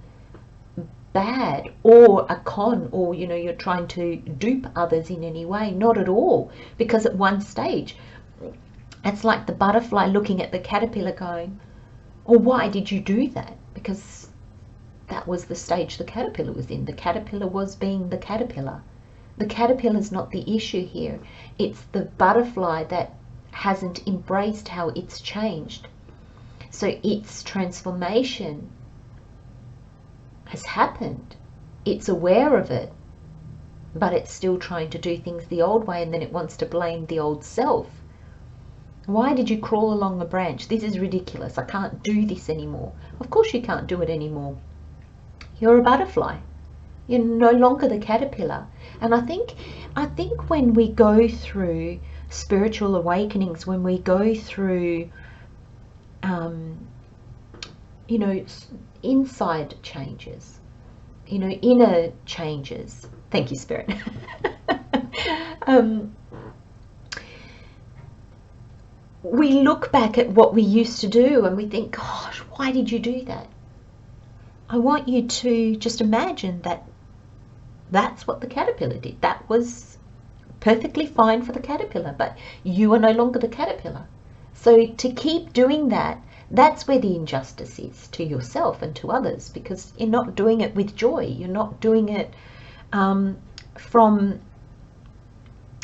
Speaker 1: bad or a con, or, you know, you're trying to dupe others in any way. Not at all. Because at one stage, it's like the butterfly looking at the caterpillar going, well, why did you do that? Because that was the stage the caterpillar was in. The caterpillar was being the caterpillar. The caterpillar's not the issue here. It's the butterfly that hasn't embraced how it's changed. So its transformation has happened. It's aware of it, but it's still trying to do things the old way, and then it wants to blame the old self. Why did you crawl along a branch? This is ridiculous. I can't do this anymore. Of course you can't do it anymore. You're a butterfly. You're no longer the caterpillar. And I think when we go through spiritual awakenings, when we go through, you know, inside changes, you know, inner changes. Thank you, Spirit. we look back at what we used to do and we think, gosh, why did you do that? I want you to just imagine that that's what the caterpillar did. That was perfectly fine for the caterpillar, but you are no longer the caterpillar. So to keep doing that, that's where the injustice is to yourself and to others, because you're not doing it with joy. You're not doing it from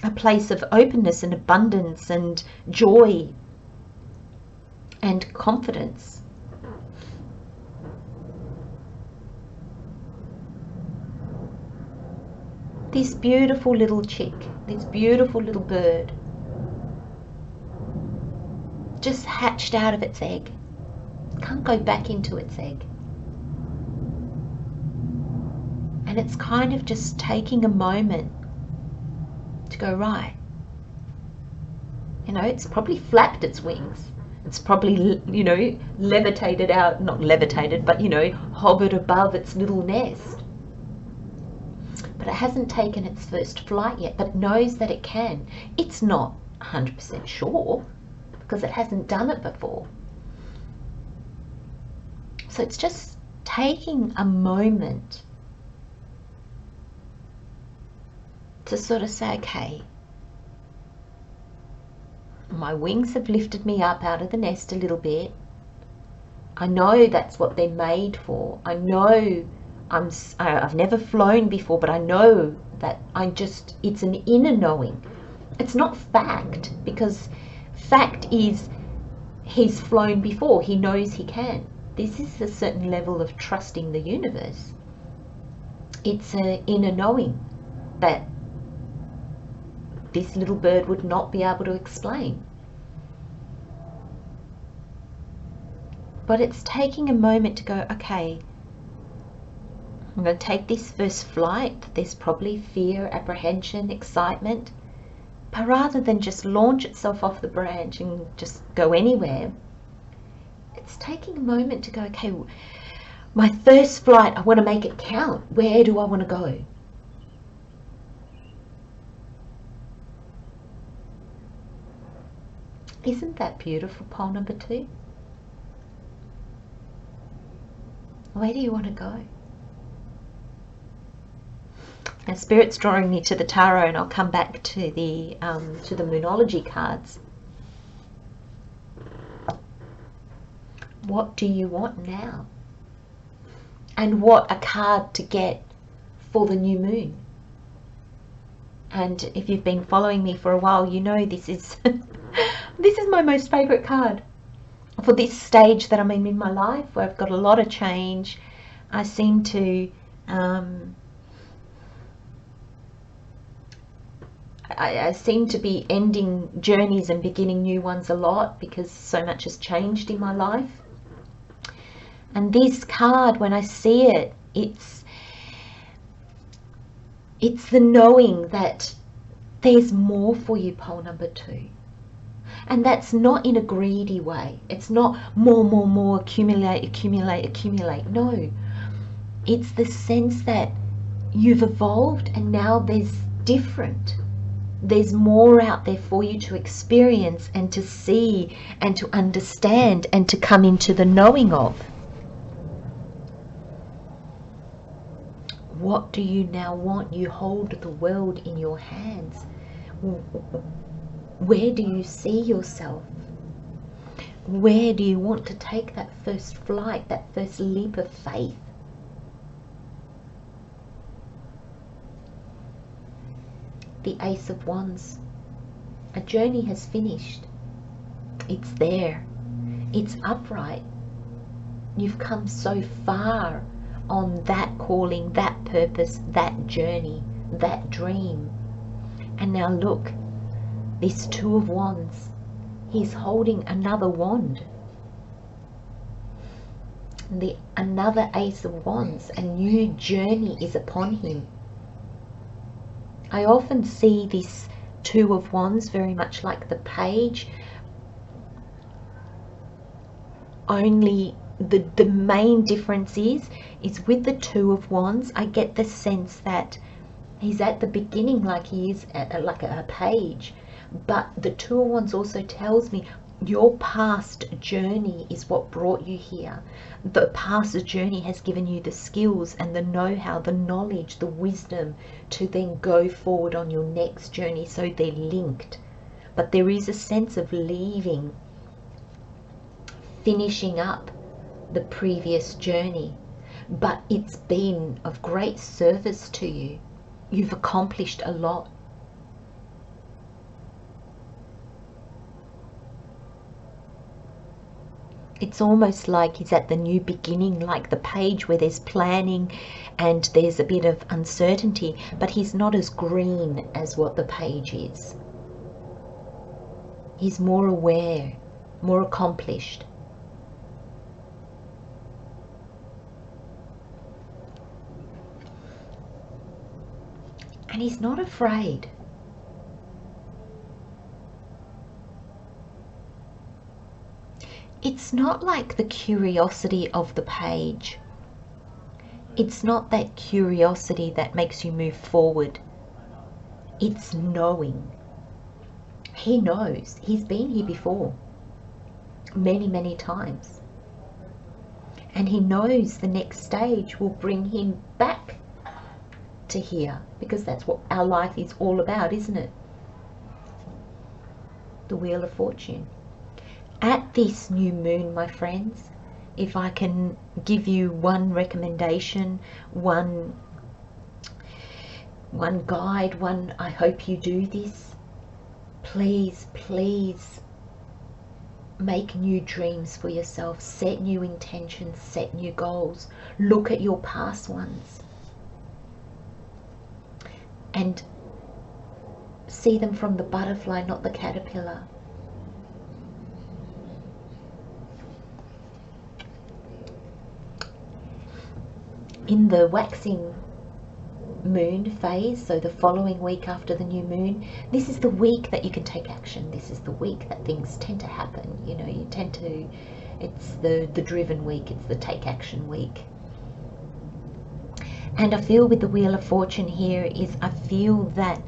Speaker 1: a place of openness and abundance and joy and confidence. This beautiful little chick, this beautiful little bird, just hatched out of its egg. Can't go back into its egg. And it's kind of just taking a moment to go, right, you know, it's probably flapped its wings. It's probably, you know, levitated out, not levitated, but, you know, hovered above its little nest. But it hasn't taken its first flight yet, but knows that it can. It's not 100% sure because it hasn't done it before. So it's just taking a moment to sort of say, okay, my wings have lifted me up out of the nest a little bit. I know that's what they're made for. I know I've never flown before, but I know that it's an inner knowing. It's not fact, because fact is he's flown before. He knows he can. This is a certain level of trusting the universe. It's an inner knowing that this little bird would not be able to explain. But it's taking a moment to go, okay, I'm going to take this first flight. There's probably fear, apprehension, excitement. But rather than just launch itself off the branch and just go anywhere, it's taking a moment to go, okay, my first flight, I want to make it count. Where do I want to go? Isn't that beautiful, pole number 2? Where do you want to go? Now, Spirit's drawing me to the tarot, and I'll come back to the Moonology cards. What do you want now? And what a card to get for the new moon. And if you've been following me for a while, you know this is this is my most favorite card for this stage that I'm in my life, where I've got a lot of change. I seem to I seem to be ending journeys and beginning new ones a lot, because so much has changed in my life. And this card, when I see it, it's the knowing that there's more for you, pole number 2. And that's not in a greedy way. It's not more, accumulate. No, it's the sense that you've evolved and now there's different. There's more out there for you to experience and to see and to understand and to come into the knowing of. What do you now want? You hold the world in your hands. Where do you see yourself? Where do you want to take that first flight, that first leap of faith? The Ace of Wands. A journey has finished. It's there. It's upright. You've come so far on that calling, that purpose, that journey, that dream. And now look, this Two of Wands, he's holding another wand. Another Ace of Wands, a new journey is upon him. I often see this Two of Wands very much like the Page, only the main difference is with the Two of Wands, I get the sense that he's at the beginning like he is like a page, but the Two of Wands also tells me Your past journey is what brought you here. The past journey has given you the skills and the know-how, the knowledge, the wisdom to then go forward on your next journey. So they're linked. But there is a sense of leaving, finishing up the previous journey. But it's been of great service to you. You've accomplished a lot. It's almost like he's at the new beginning, like the page where there's planning and there's a bit of uncertainty, but he's not as green as what the page is. He's more aware, more accomplished. And he's not afraid. It's not like the curiosity of the page. It's not that curiosity that makes you move forward. It's knowing. He knows. He's been here before. Many, many times. And he knows the next stage will bring him back to here. Because that's what our life is all about, isn't it? The Wheel of Fortune. At this new moon, my friends, if I can give you one recommendation, one guide, I hope you do this, please, please make new dreams for yourself, set new intentions, set new goals, look at your past ones and see them from the butterfly, not the caterpillar. In the waxing moon phase, so the following week after the new moon, this is the week that you can take action. This is the week that things tend to happen. You know, you tend to, it's the driven week, it's the take action week. And I feel with the Wheel of Fortune here is, I feel that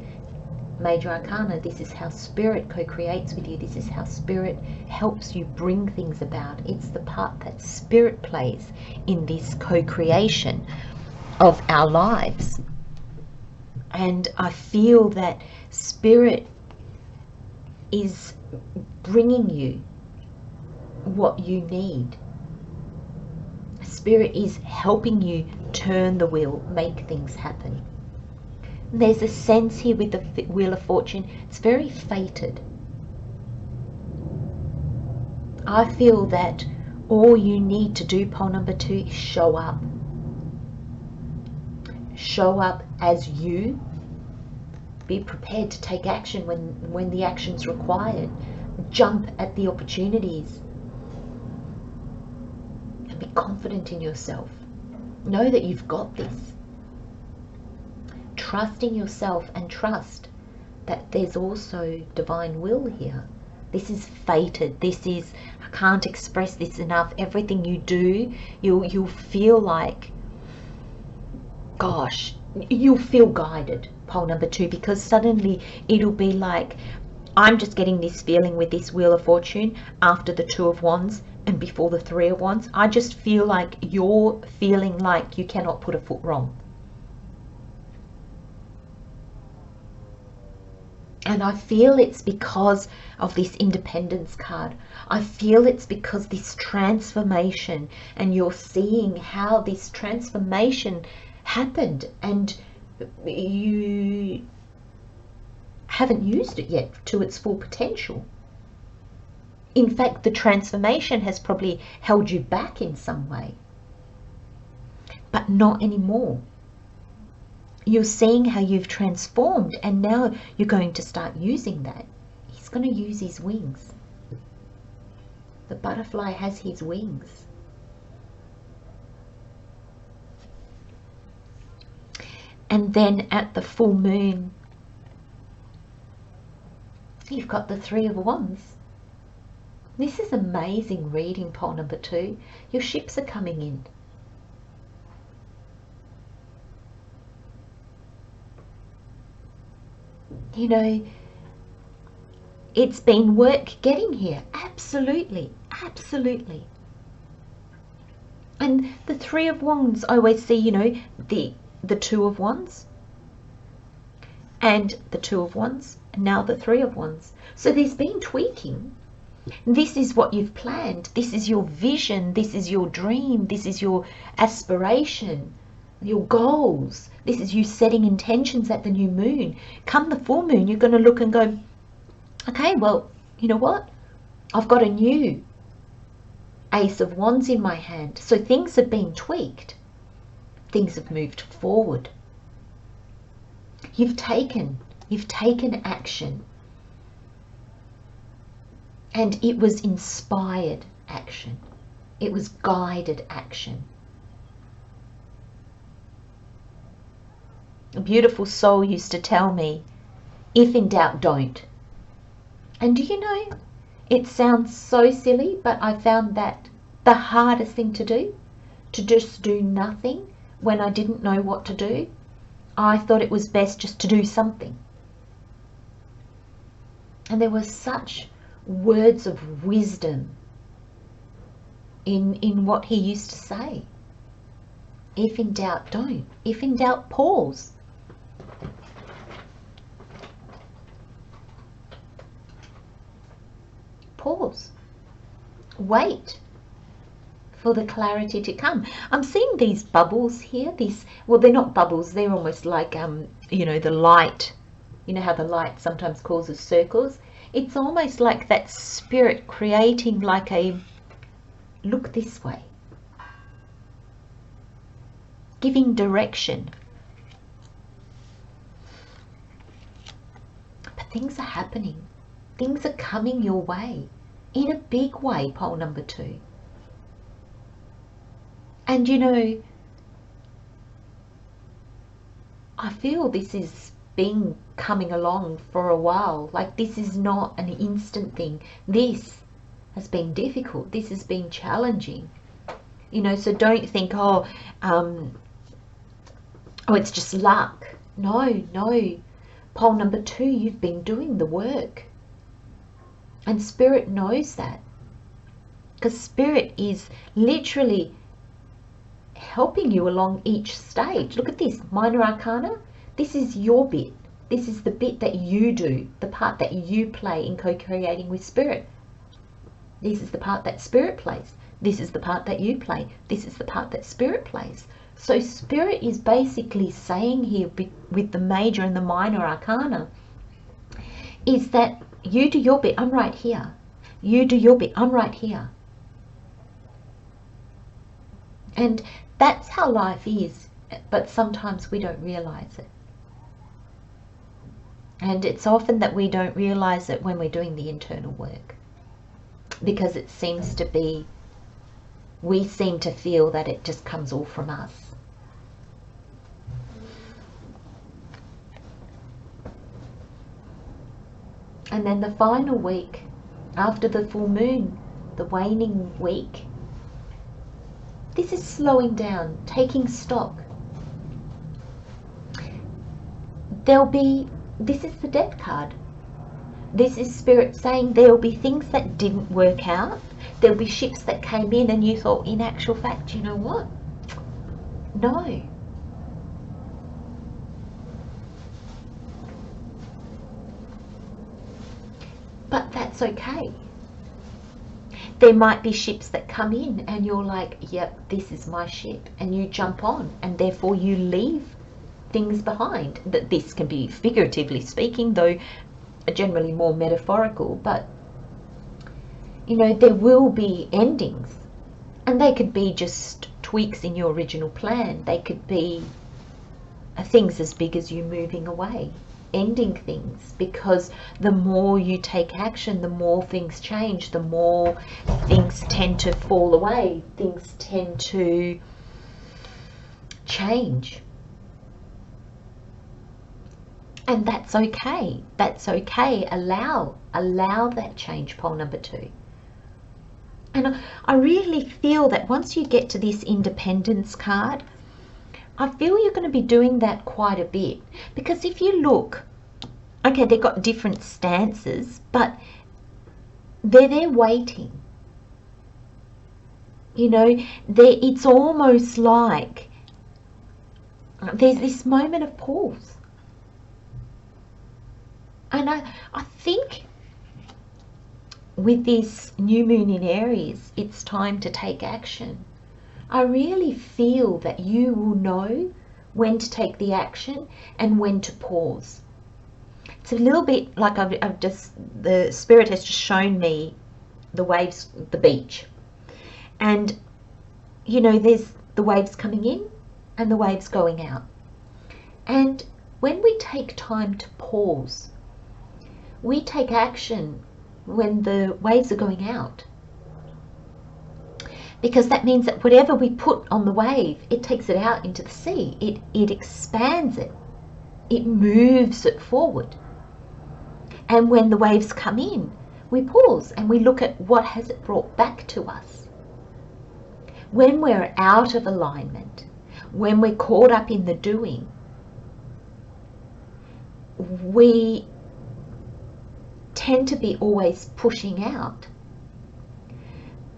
Speaker 1: Major Arcana, this is how Spirit co-creates with you. This is how Spirit helps you bring things about. It's the part that Spirit plays in this co-creation of our lives. And I feel that Spirit is bringing you what you need. Spirit is helping you turn the wheel, make things happen. There's a sense here with the Wheel of Fortune, it's very fated. I feel that all you need to do, pole number 2, is show up. Show up as you. Be prepared to take action when the action's required. Jump at the opportunities. And be confident in yourself. Know that you've got this. Trust in yourself and trust that there's also divine will here. This is fated. This is, I can't express this enough. Everything you do, you'll feel like, gosh, you'll feel guided, pole number 2, because suddenly it'll be like, I'm just getting this feeling with this Wheel of Fortune after the 2 of Wands and before the 3 of Wands. I just feel like you're feeling like you cannot put a foot wrong. And I feel it's because of this Independence card. I feel it's because this transformation, and you're seeing how this transformation happened and you haven't used it yet to its full potential. In fact, the transformation has probably held you back in some way, but not anymore. You're seeing how you've transformed, and now you're going to start using that. He's going to use his wings. The butterfly has his wings. And then at the full moon, you've got the 3 of Wands. This is amazing reading, pole number 2. Your ships are coming in. You know, It's been work getting here. Absolutely, absolutely. And the Three of Wands, I always see, you know, the Two of Wands and the Two of Wands, and now the Three of Wands. So there's been tweaking. This is what you've planned. This is your vision. This is your dream. This is your aspiration, your goals. This is you setting intentions at the new moon. Come the full moon, you're going to look and go, okay, well, you know what? I've got a new Ace of Wands in my hand. So things have been tweaked. Things have moved forward. You've taken action. And it was inspired action. It was guided action. A beautiful soul used to tell me, if in doubt, don't. And do you know, it sounds so silly, but I found that the hardest thing to do, to just do nothing when I didn't know what to do. I thought it was best just to do something. And there were such words of wisdom in what he used to say. If in doubt, don't. If in doubt, pause. Pause. Wait for the clarity to come. I'm seeing these bubbles here. Well, they're not bubbles. They're almost like, you know, the light. You know how the light sometimes causes circles? It's almost like that spirit creating like a look this way. Giving direction. But things are happening. Things are coming your way in a big way, pole number 2. And you know, I feel this is been coming along for a while. Like, this is not an instant thing. This has been difficult. This has been challenging. You know, so don't think, oh, it's just luck. No. Pole number 2, you've been doing the work. And Spirit knows that. Because Spirit is literally helping you along each stage. Look at this, Minor Arcana. This is your bit. This is the bit that you do, the part that you play in co-creating with Spirit. This is the part that Spirit plays. This is the part that you play. This is the part that Spirit plays. So Spirit is basically saying here with the Major and the Minor Arcana is that you do your bit, I'm right here. You do your bit, I'm right here. And that's how life is, but sometimes we don't realize it. And it's often that we don't realize it when we're doing the internal work, because it seems to be, we seem to feel that it just comes all from us. And then the final week, after the full moon, the waning week, this is slowing down, taking stock. This is the Death card. This is Spirit saying there'll be things that didn't work out. There'll be ships that came in and you thought, in actual fact, you know what? No. But that's okay. There might be ships that come in and you're like, yep, this is my ship. And you jump on and therefore you leave things behind. That this can be figuratively speaking, though generally more metaphorical. But, you know, there will be endings. And they could be just tweaks in your original plan. They could be things as big as you moving away. Ending things, because the more you take action, the more things change, the more things tend to fall away, things tend to change. And that's okay. That's okay. Allow that change, pole number 2. And I really feel that once you get to this Independence card, I feel you're going to be doing that quite a bit, because if you look, Okay, they've got different stances, but they're there waiting. You know, it's almost like there's this moment of pause. And I think with this new moon in Aries, it's time to take action. I really feel that you will know when to take the action and when to pause. It's a little bit like the spirit has just shown me the waves, the beach. And, you know, there's the waves coming in and the waves going out. And when we take time to pause, we take action when the waves are going out. Because that means that whatever we put on the wave, it takes it out into the sea. It expands it. It moves it forward. And when the waves come in, we pause and we look at what has it brought back to us. When we're out of alignment, when we're caught up in the doing, we tend to be always pushing out.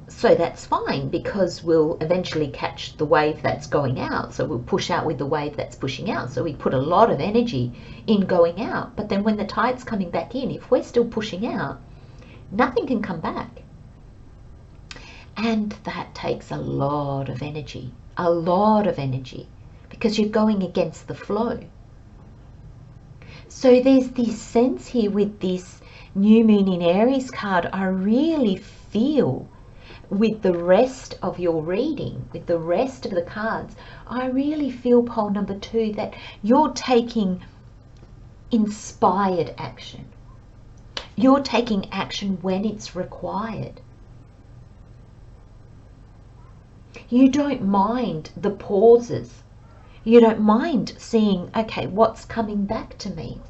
Speaker 1: So that's fine, because we'll eventually catch the wave that's going out. So we'll push out with the wave that's pushing out. So we put a lot of energy in going out. But then when the tide's coming back in, if we're still pushing out, nothing can come back. And that takes a lot of energy, because you're going against the flow. So there's this sense here with this new moon in Aries card. I really feel with the rest of your reading, with the rest of the cards, I really feel, pole number 2, that you're taking inspired action. You're taking action when it's required. You don't mind the pauses. You don't mind seeing, okay, what's coming back to me?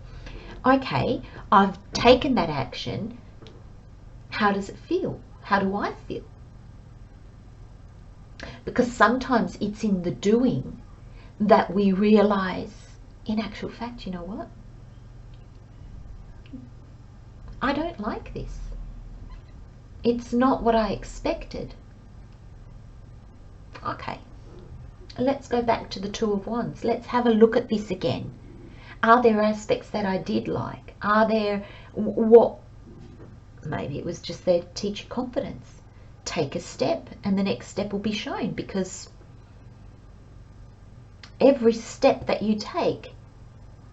Speaker 1: Okay, I've taken that action. How does it feel? How do I feel? Because sometimes it's in the doing that we realize, in actual fact, you know what? I don't like this. It's not what I expected. Okay, let's go back to the Two of Wands. Let's have a look at this again. Are there aspects that I did like? Are there what? Maybe it was just there to teach you confidence. Take a step and the next step will be shown, because every step that you take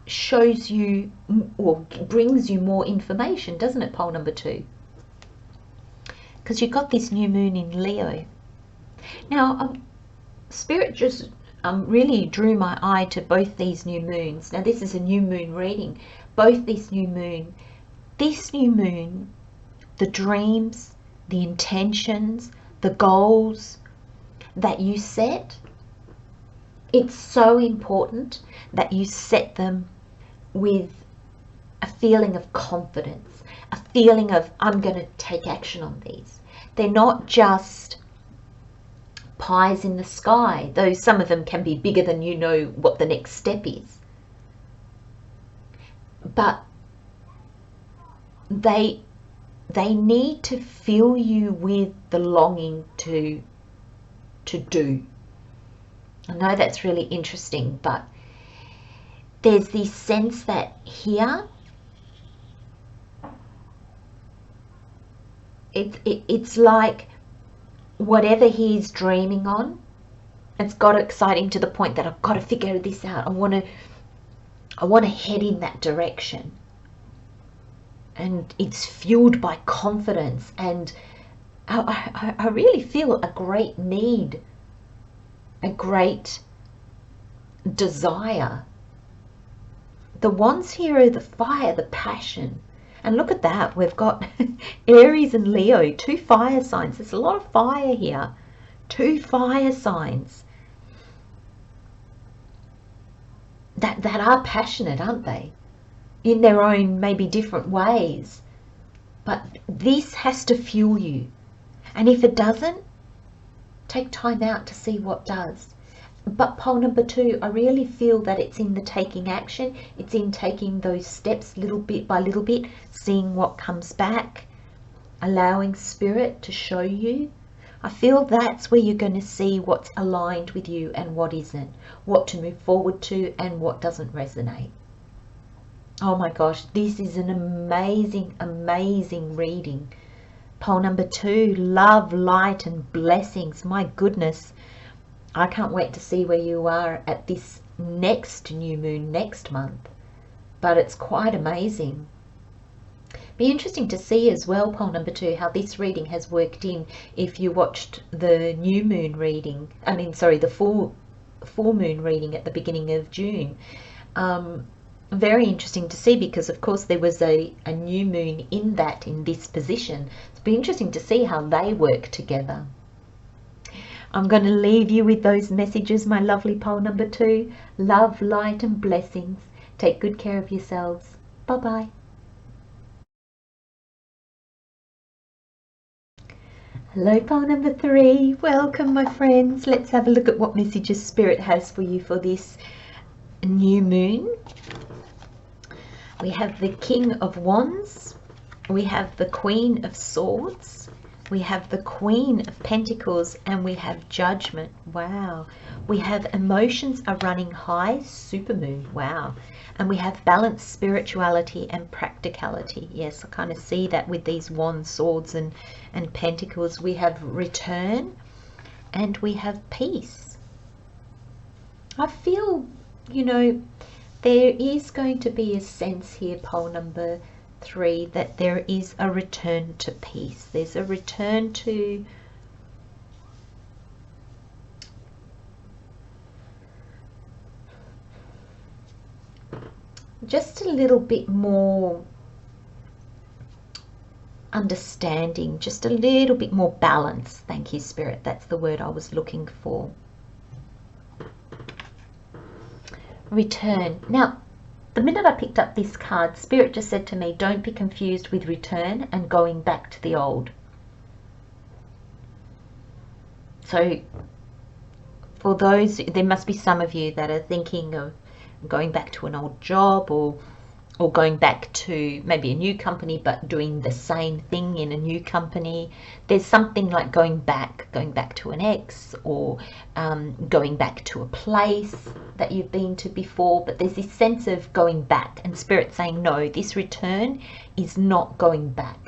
Speaker 1: shows you or brings you more information, doesn't it, pole number 2? Because you've got this new moon in Leo. Now, Spirit just really drew my eye to both these new moons. Now, this is a new moon reading. Both this new moon, the dreams, the intentions, the goals that you set, it's so important that you set them with a feeling of confidence, a feeling of, I'm going to take action on these. They're not just pies in the sky, though some of them can be bigger than you know what the next step is. But they need to fill you with the longing to do. I know that's really interesting, but there's this sense that here it's like whatever he's dreaming on, it's got exciting to the point that I've got to figure this out. I want to head in that direction. And it's fueled by confidence, and I really feel a great need, a great desire. The wands here are the fire, the passion. And look at that, we've got Aries and Leo, 2 fire signs. There's a lot of fire here. 2 fire signs that are passionate, aren't they? In their own maybe different ways. But this has to fuel you. And if it doesn't, take time out to see what does. But pole number 2, I really feel that it's in the taking action. It's in taking those steps little bit by little bit, seeing what comes back, allowing spirit to show you. I feel that's where you're going to see what's aligned with you and what isn't, what to move forward to and what doesn't resonate. Oh my gosh, this is an amazing, amazing reading. Pole number 2, love, light and blessings. My goodness, I can't wait to see where you are at this next new moon next month. But it's quite amazing. Be interesting to see as well, pole number 2, how this reading has worked in if you watched the new moon reading, the full moon reading at the beginning of June. Very interesting to see, because of course there was a new moon in this position. It'll be interesting to see how they work together. I'm going to leave you with those messages, my lovely pole number 2. Love, light and blessings. Take good care of yourselves. Bye-bye. Hello, pole number 3. Welcome, my friends. Let's have a look at what messages Spirit has for you for this new moon. We have the King of Wands. We have the Queen of Swords. We have the Queen of Pentacles, and we have Judgment. Wow. We have emotions are running high, supermoon. Wow. And we have balance, spirituality and practicality. Yes, I kind of see that with these wands, swords and pentacles. We have return and we have peace. I feel, there is going to be a sense here, pole number 3, that there is a return to peace. There's a return to just a little bit more understanding, just a little bit more balance. Thank you, Spirit. That's the word I was looking for. Return. Now, the minute I picked up this card, Spirit just said to me, don't be confused with return and going back to the old. So for those, there must be some of you that are thinking of going back to an old job, or going back to maybe a new company but doing the same thing in a new company. There's something like going back to an ex, or going back to a place that you've been to before, but there's this sense of going back, and Spirit saying no, this return is not going back.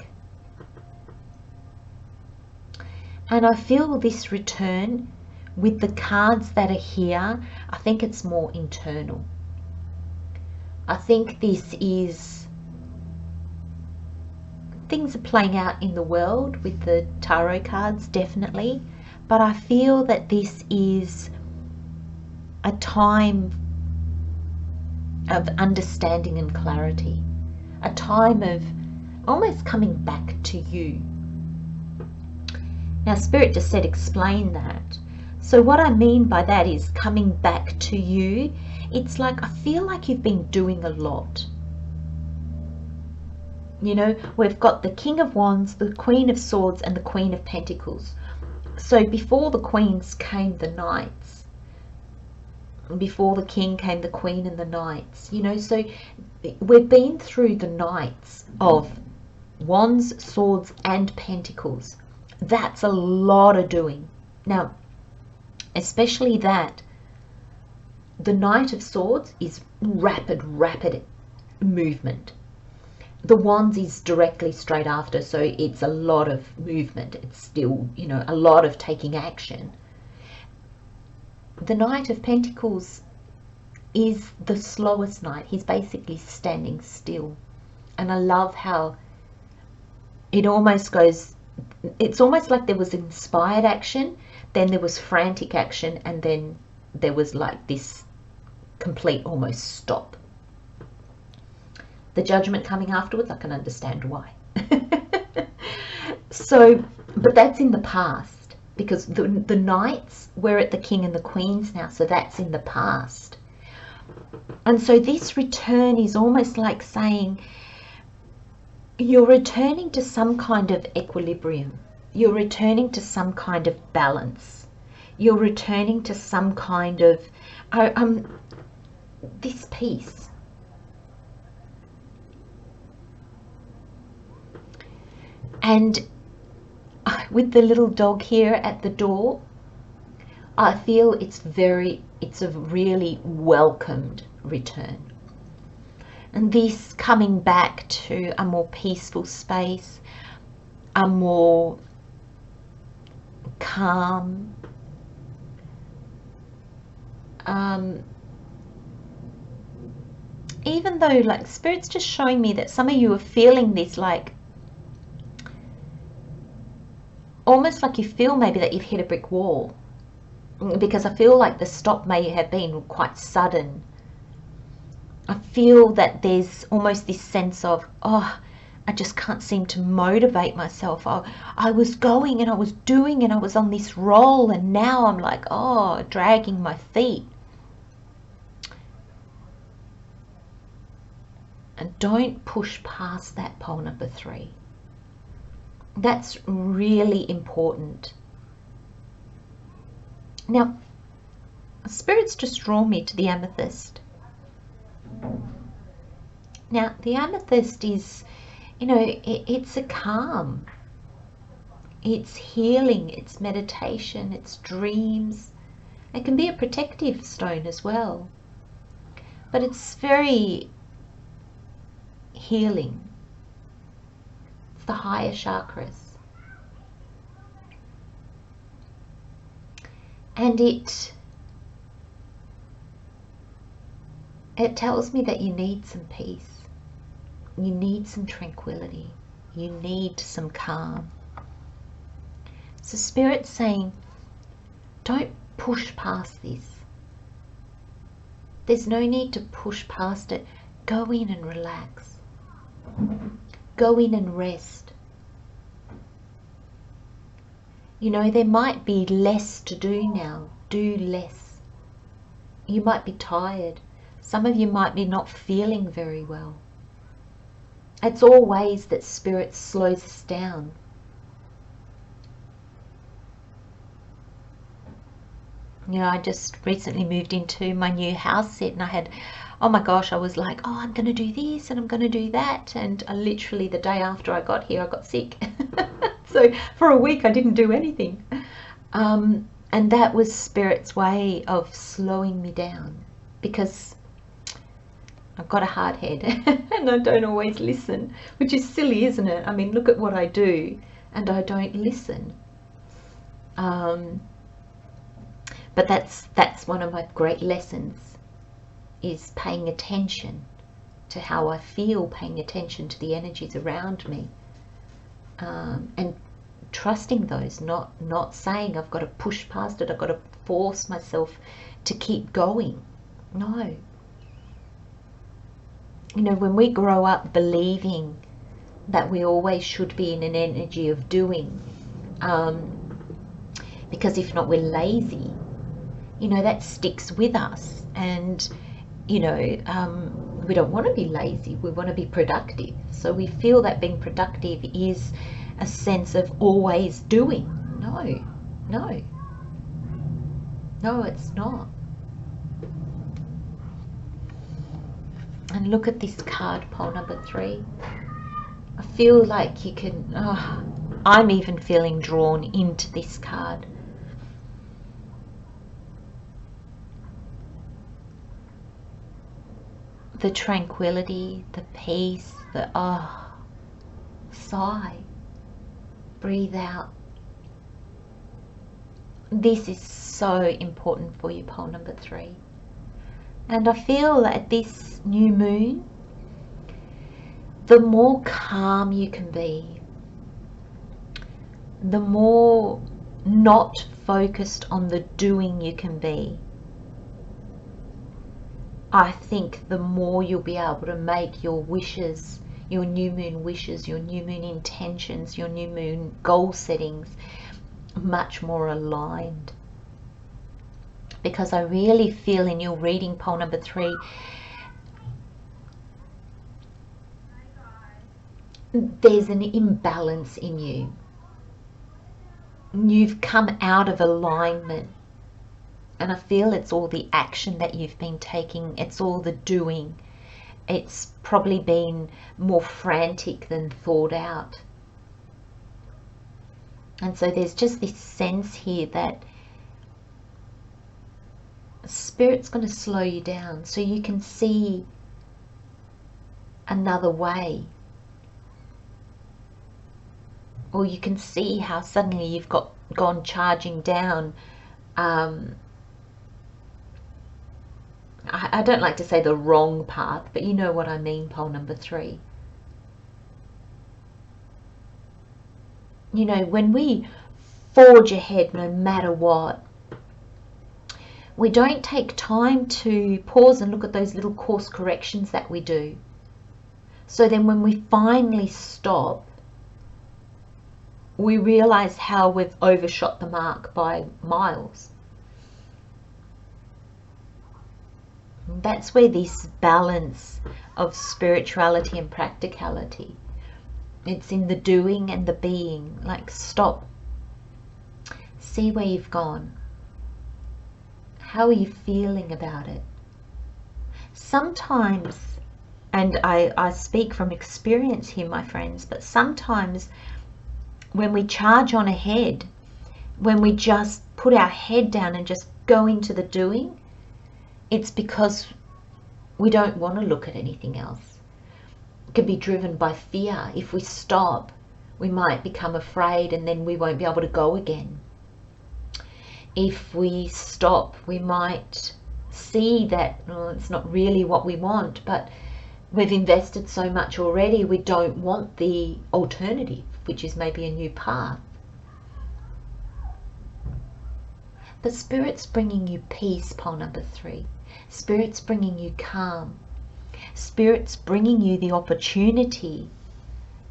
Speaker 1: And I feel this return with the cards that are here, I think it's more internal. I think this is, things are playing out in the world with the tarot cards, definitely, but I feel that this is a time of understanding and clarity, a time of almost coming back to you. Now, Spirit just said explain that. So what I mean by that is coming back to you. It's like, I feel like you've been doing a lot. We've got the King of Wands, the Queen of Swords and the Queen of Pentacles. So before the Queens came the Knights. Before the King came the Queen and the Knights. So we've been through the Knights of Wands, Swords and Pentacles. That's a lot of doing. Now, especially that the Knight of Swords is rapid movement. The Wands is directly straight after, so it's a lot of movement. It's still, a lot of taking action. The Knight of Pentacles is the slowest knight. He's basically standing still. And I love how it almost goes, it's almost like there was inspired action, then there was frantic action, and then there was like this complete almost stop. The Judgment coming afterwards, I can understand why. So, but that's in the past, because the Knights, we're at the King and the Queens now, so that's in the past. And so this return is almost like saying you're returning to some kind of equilibrium. You're returning to some kind of balance. You're returning to some kind of this peace. And with the little dog here at the door, I feel it's a really welcomed return. And this coming back to a more peaceful space, a more calm, even though like Spirit's just showing me that some of you are feeling this, like almost like you feel maybe that you've hit a brick wall, because I feel like the stop may have been quite sudden. I feel that there's almost this sense of, oh, I just can't seem to motivate myself. I was going and I was doing and I was on this roll, and now I'm like, oh, dragging my feet. And don't push past that, pole number 3. That's really important. Now, Spirit's just drawn me to the amethyst. Now, the amethyst is, you know, it's a calm. It's healing, it's meditation, it's dreams. It can be a protective stone as well. But it's very healing. It's the higher chakras. And it tells me that you need some peace. You need some tranquility. You need some calm. So Spirit's saying, don't push past this. There's no need to push past it. Go in and relax. Go in and rest. You know, there might be less to do now. Do less. You might be tired. Some of you might be not feeling very well. It's all ways that Spirit slows us down. You know, I just recently moved into my new house set, and I had, oh my gosh, I was like, oh, I'm going to do this and I'm going to do that. And I literally, the day after I got here, I got sick. So for a week, I didn't do anything. And that was Spirit's way of slowing me down, because I've got a hard head and I don't always listen, which is silly, isn't it? I mean, look at what I do and I don't listen. But that's one of my great lessons, is paying attention to how I feel, paying attention to the energies around me, and trusting those, not saying I've got to push past it, I've got to force myself to keep going. No. You know, when we grow up believing that we always should be in an energy of doing, because if not, we're lazy, you know, that sticks with us. And, you know, we don't want to be lazy, we want to be productive. So we feel that being productive is a sense of always doing. No, it's not. And look at this card, pole number 3. I feel like you can, I'm even feeling drawn into this card. The tranquility, the peace, the sigh, breathe out. This is so important for you, pole number 3. And I feel that this new moon, the more calm you can be, the more not focused on the doing you can be, I think the more you'll be able to make your wishes, your new moon wishes, your new moon intentions, your new moon goal settings much more aligned. Because I really feel in your reading, pole number 3, there's an imbalance in you. You've come out of alignment And I feel it's all the action that you've been taking. It's all the doing. It's probably been more frantic than thought out. And so there's just this sense here that Spirit's going to slow you down so you can see another way. Or you can see how suddenly you've gone charging down. I don't like to say the wrong path, but you know what I mean, pole number 3. You know, when we forge ahead no matter what, we don't take time to pause and look at those little course corrections that we do. So then when we finally stop, we realize how we've overshot the mark by miles. That's where this balance of spirituality and practicality, it's in the doing and the being. Like, stop, see where you've gone. How are you feeling about it? Sometimes, and I speak from experience here, my friends, but sometimes when we charge on ahead, when we just put our head down and just go into the doing, it's because we don't want to look at anything else. It can be driven by fear. If we stop, we might become afraid and then we won't be able to go again. If we stop, we might see that, well, it's not really what we want, but we've invested so much already, we don't want the alternative, which is maybe a new path. But Spirit's bringing you peace, pole number 3. Spirit's bringing you calm. Spirit's bringing you the opportunity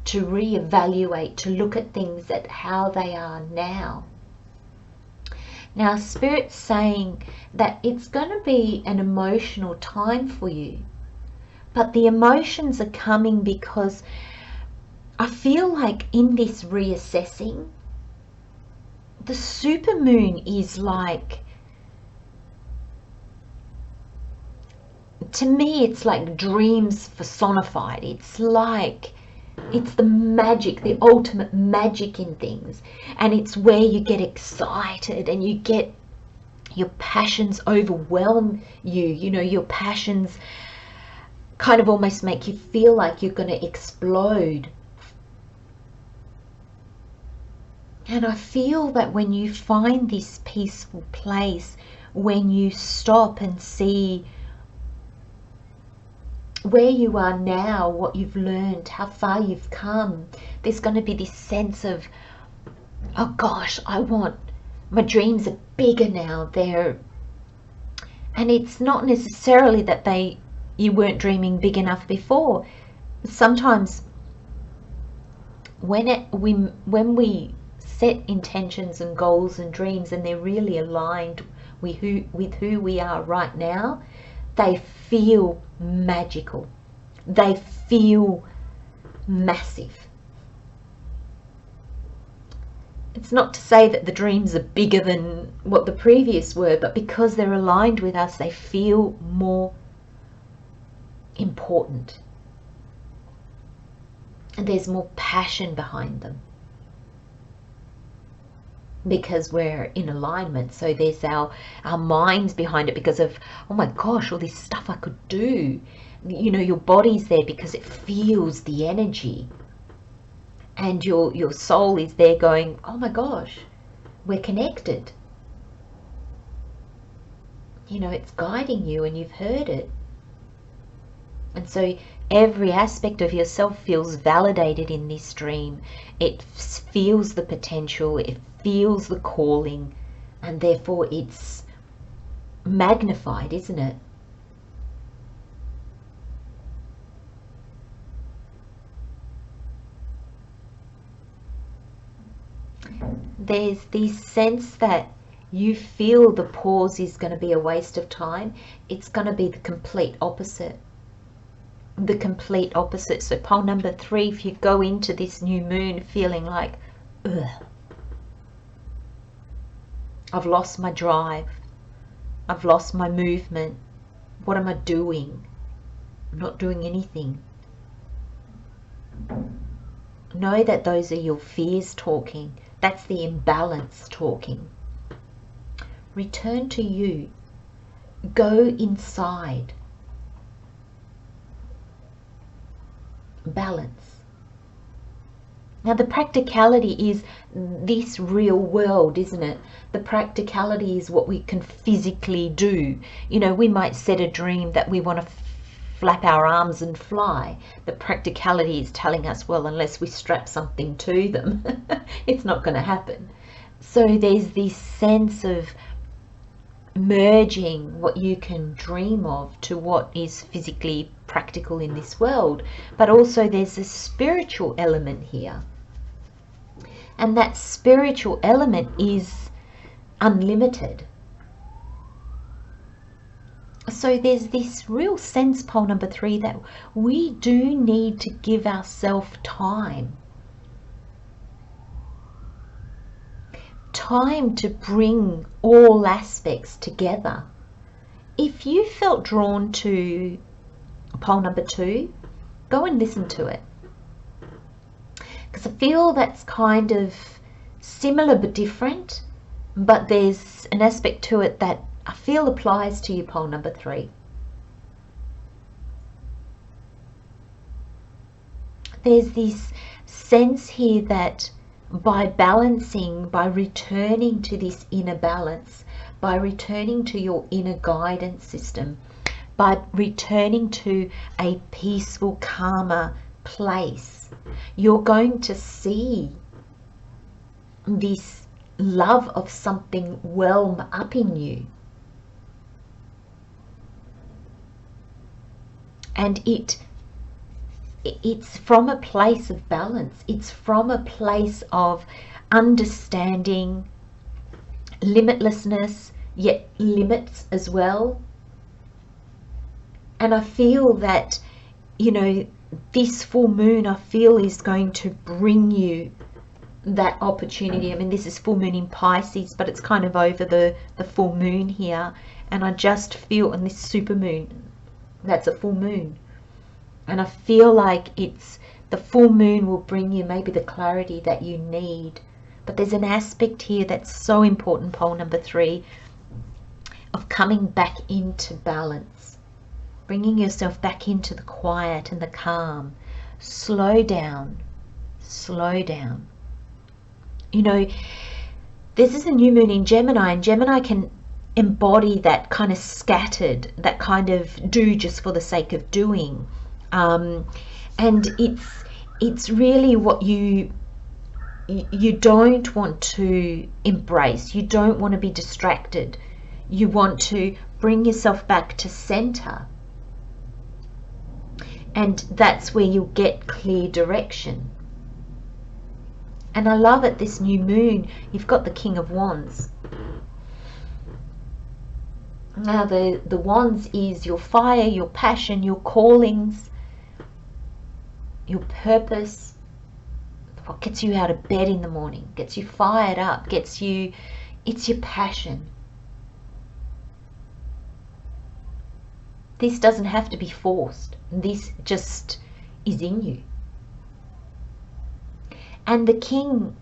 Speaker 1: to reevaluate, to look at things at how they are now. Now, Spirit's saying that it's going to be an emotional time for you, but the emotions are coming because I feel like in this reassessing, the supermoon is like, to me, it's like dreams personified. It's like, it's the magic, the ultimate magic in things. And it's where you get excited and you get, your passions overwhelm you. You know, your passions kind of almost make you feel like you're going to explode. And I feel that when you find this peaceful place, when you stop and see where you are now, what you've learned, how far you've come, there's going to be this sense of, oh gosh, my dreams are bigger now. And it's not necessarily that you weren't dreaming big enough before. Sometimes when we set intentions and goals and dreams and they're really aligned with who we are right now, they feel magical. They feel massive. It's not to say that the dreams are bigger than what the previous were, but because they're aligned with us, they feel more important. And there's more passion behind them. Because we're in alignment, so there's our minds behind it because of, oh my gosh, all this stuff I could do. You know, your body's there because it feels the energy, and your soul is there going, oh my gosh, we're connected. You know, it's guiding you and you've heard it. And so every aspect of yourself feels validated in this dream. It feels the potential, it feels the calling, and therefore it's magnified, isn't it? There's this sense that you feel the pause is going to be a waste of time. It's going to be the complete opposite. The complete opposite. So pole number 3, if you go into this new moon feeling like, ugh, I've lost my drive, I've lost my movement. What am I doing? I'm not doing anything. Know that those are your fears talking. That's the imbalance talking. Return to you. Go inside. Balance. Now the practicality is this real world, isn't it? The practicality is what we can physically do. You know, we might set a dream that we want to flap our arms and fly. The practicality is telling us, well, unless we strap something to them, it's not going to happen. So there's this sense of merging what you can dream of to what is physically practical in this world. But also there's a spiritual element here. And that spiritual element is unlimited. So there's this real sense, pole number 3, that we do need to give ourselves time. Time to bring all aspects together. If you felt drawn to pole number 2, go and listen to it. Because I feel that's kind of similar but different, but there's an aspect to it that I feel applies to your pole number 3. There's this sense here that by balancing, by returning to this inner balance, by returning to your inner guidance system, by returning to a peaceful, calmer place, you're going to see this love of something whelm up in you. And it's from a place of balance. It's from a place of understanding limitlessness, yet limits as well. And I feel that, you know, this full moon, I feel, is going to bring you that opportunity. I mean, this is full moon in Pisces, but it's kind of over the full moon here. And I just feel, and this super moon, that's a full moon. And I feel like it's the full moon will bring you maybe the clarity that you need. But there's an aspect here that's so important, pole number 3, of coming back into balance, bringing yourself back into the quiet and the calm. Slow down, slow down. You know, this is a new moon in Gemini, and Gemini can embody that kind of scattered, that kind of do just for the sake of doing. And it's really what you don't want to embrace. You don't want to be distracted. You want to bring yourself back to center. And that's where you'll get clear direction. And I love it, this new moon, you've got the King of Wands. Now the Wands is your fire, your passion, your callings, your purpose, what gets you out of bed in the morning, gets you fired up, it's your passion. This doesn't have to be forced. This just is in you. And the King,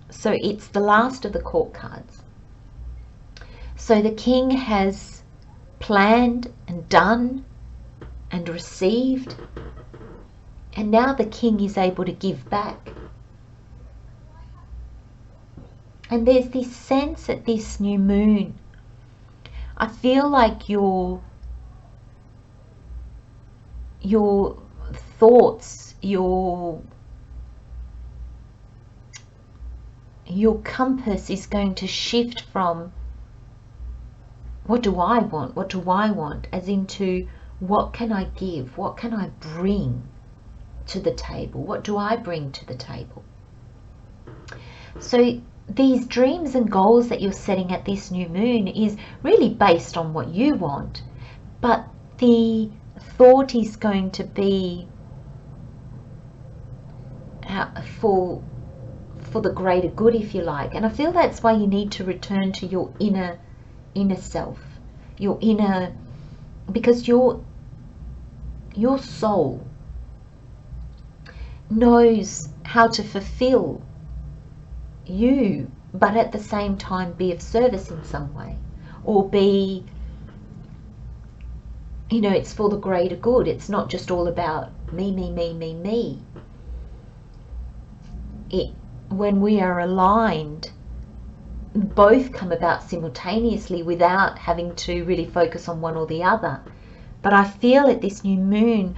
Speaker 1: so it's the last of the court cards. So the King has planned and done and received, and now the King is able to give back. And there's this sense at this new moon, I feel like your thoughts, your compass is going to shift from what do I want, as into what can I give, what can I bring to the table, what do I bring to the table. So these dreams and goals that you're setting at this new moon is really based on what you want, but the thought is going to be for the greater good, if you like. And I feel that's why you need to return to your inner self, your inner, because your soul knows how to fulfill you, but at the same time be of service in some way, or be, it's for the greater good. It's not just all about me. When we are aligned, both come about simultaneously without having to really focus on one or the other. But I feel at this new moon,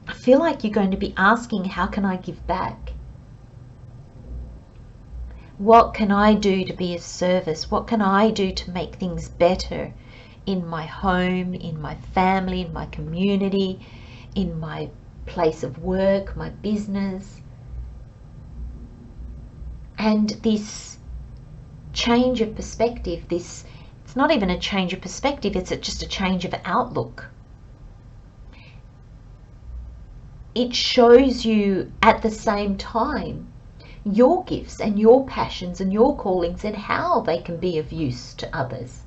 Speaker 1: I feel like you're going to be asking, how can I give back? What can I do to be of service? What can I do to make things better in my home, in my family, in my community, in my place of work, my business? And this change of perspective, it's not even a change of perspective, it's just a change of outlook. It shows you at the same time your gifts and your passions and your callings and how they can be of use to others.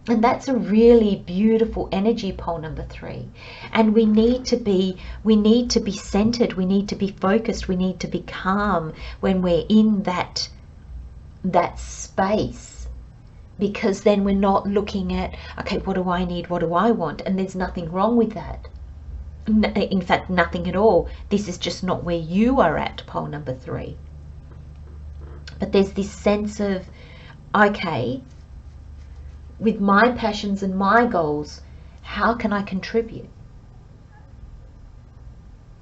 Speaker 1: And that's a really beautiful energy, pole number 3. And we need to be centered, we need to be focused, we need to be calm when we're in that space, because then we're not looking at, okay, what do I need, what do I want? And there's nothing wrong with that. In fact, nothing at all. This is just not where you are at, pole number 3. But there's this sense of, okay, with my passions and my goals, how can I contribute?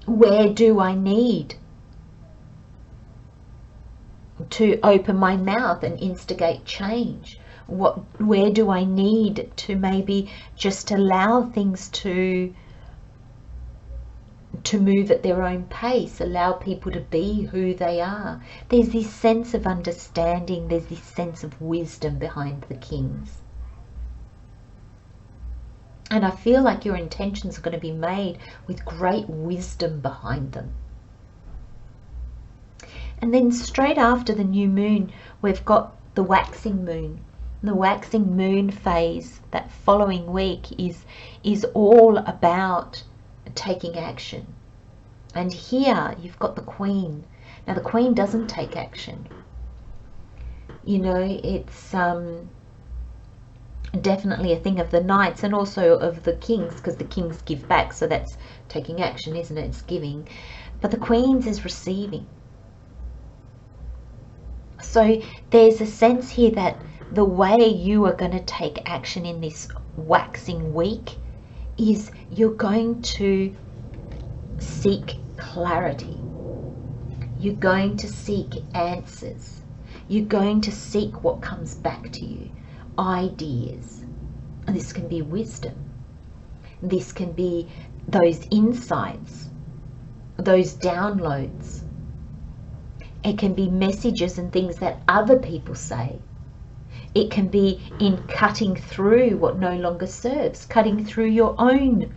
Speaker 1: Where do I need to open my mouth and instigate change? Where do I need to maybe just allow things to move at their own pace, allow people to be who they are? There's this sense of understanding, there's this sense of wisdom behind the kings. And I feel like your intentions are going to be made with great wisdom behind them. And then straight after the new moon, we've got the waxing moon. The waxing moon phase, that following week, is all about taking action. And here you've got the Queen. Now the Queen doesn't take action. It's definitely a thing of the knights and also of the kings, because the kings give back, so that's taking action, isn't it? It's giving. But the Queen's is receiving. So there's a sense here that the way you are going to take action in this waxing week is you're going to seek clarity. You're going to seek answers. You're going to seek what comes back to you. Ideas. And this can be wisdom. This can be those insights, those downloads. It can be messages and things that other people say. It can be in cutting through what no longer serves, cutting through your own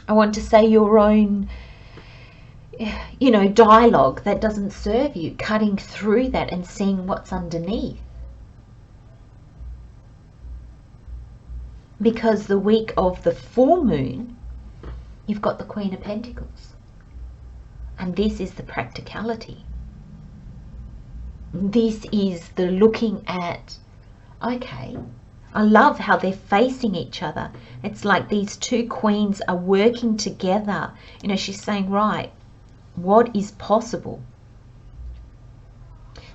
Speaker 1: I want to say your own dialogue that doesn't serve you, cutting through that and seeing what's underneath. Because the week of the full moon, you've got the Queen of Pentacles. And this is the practicality. This is the looking at, okay, I love how they're facing each other. It's like these two queens are working together. She's saying, right, what is possible?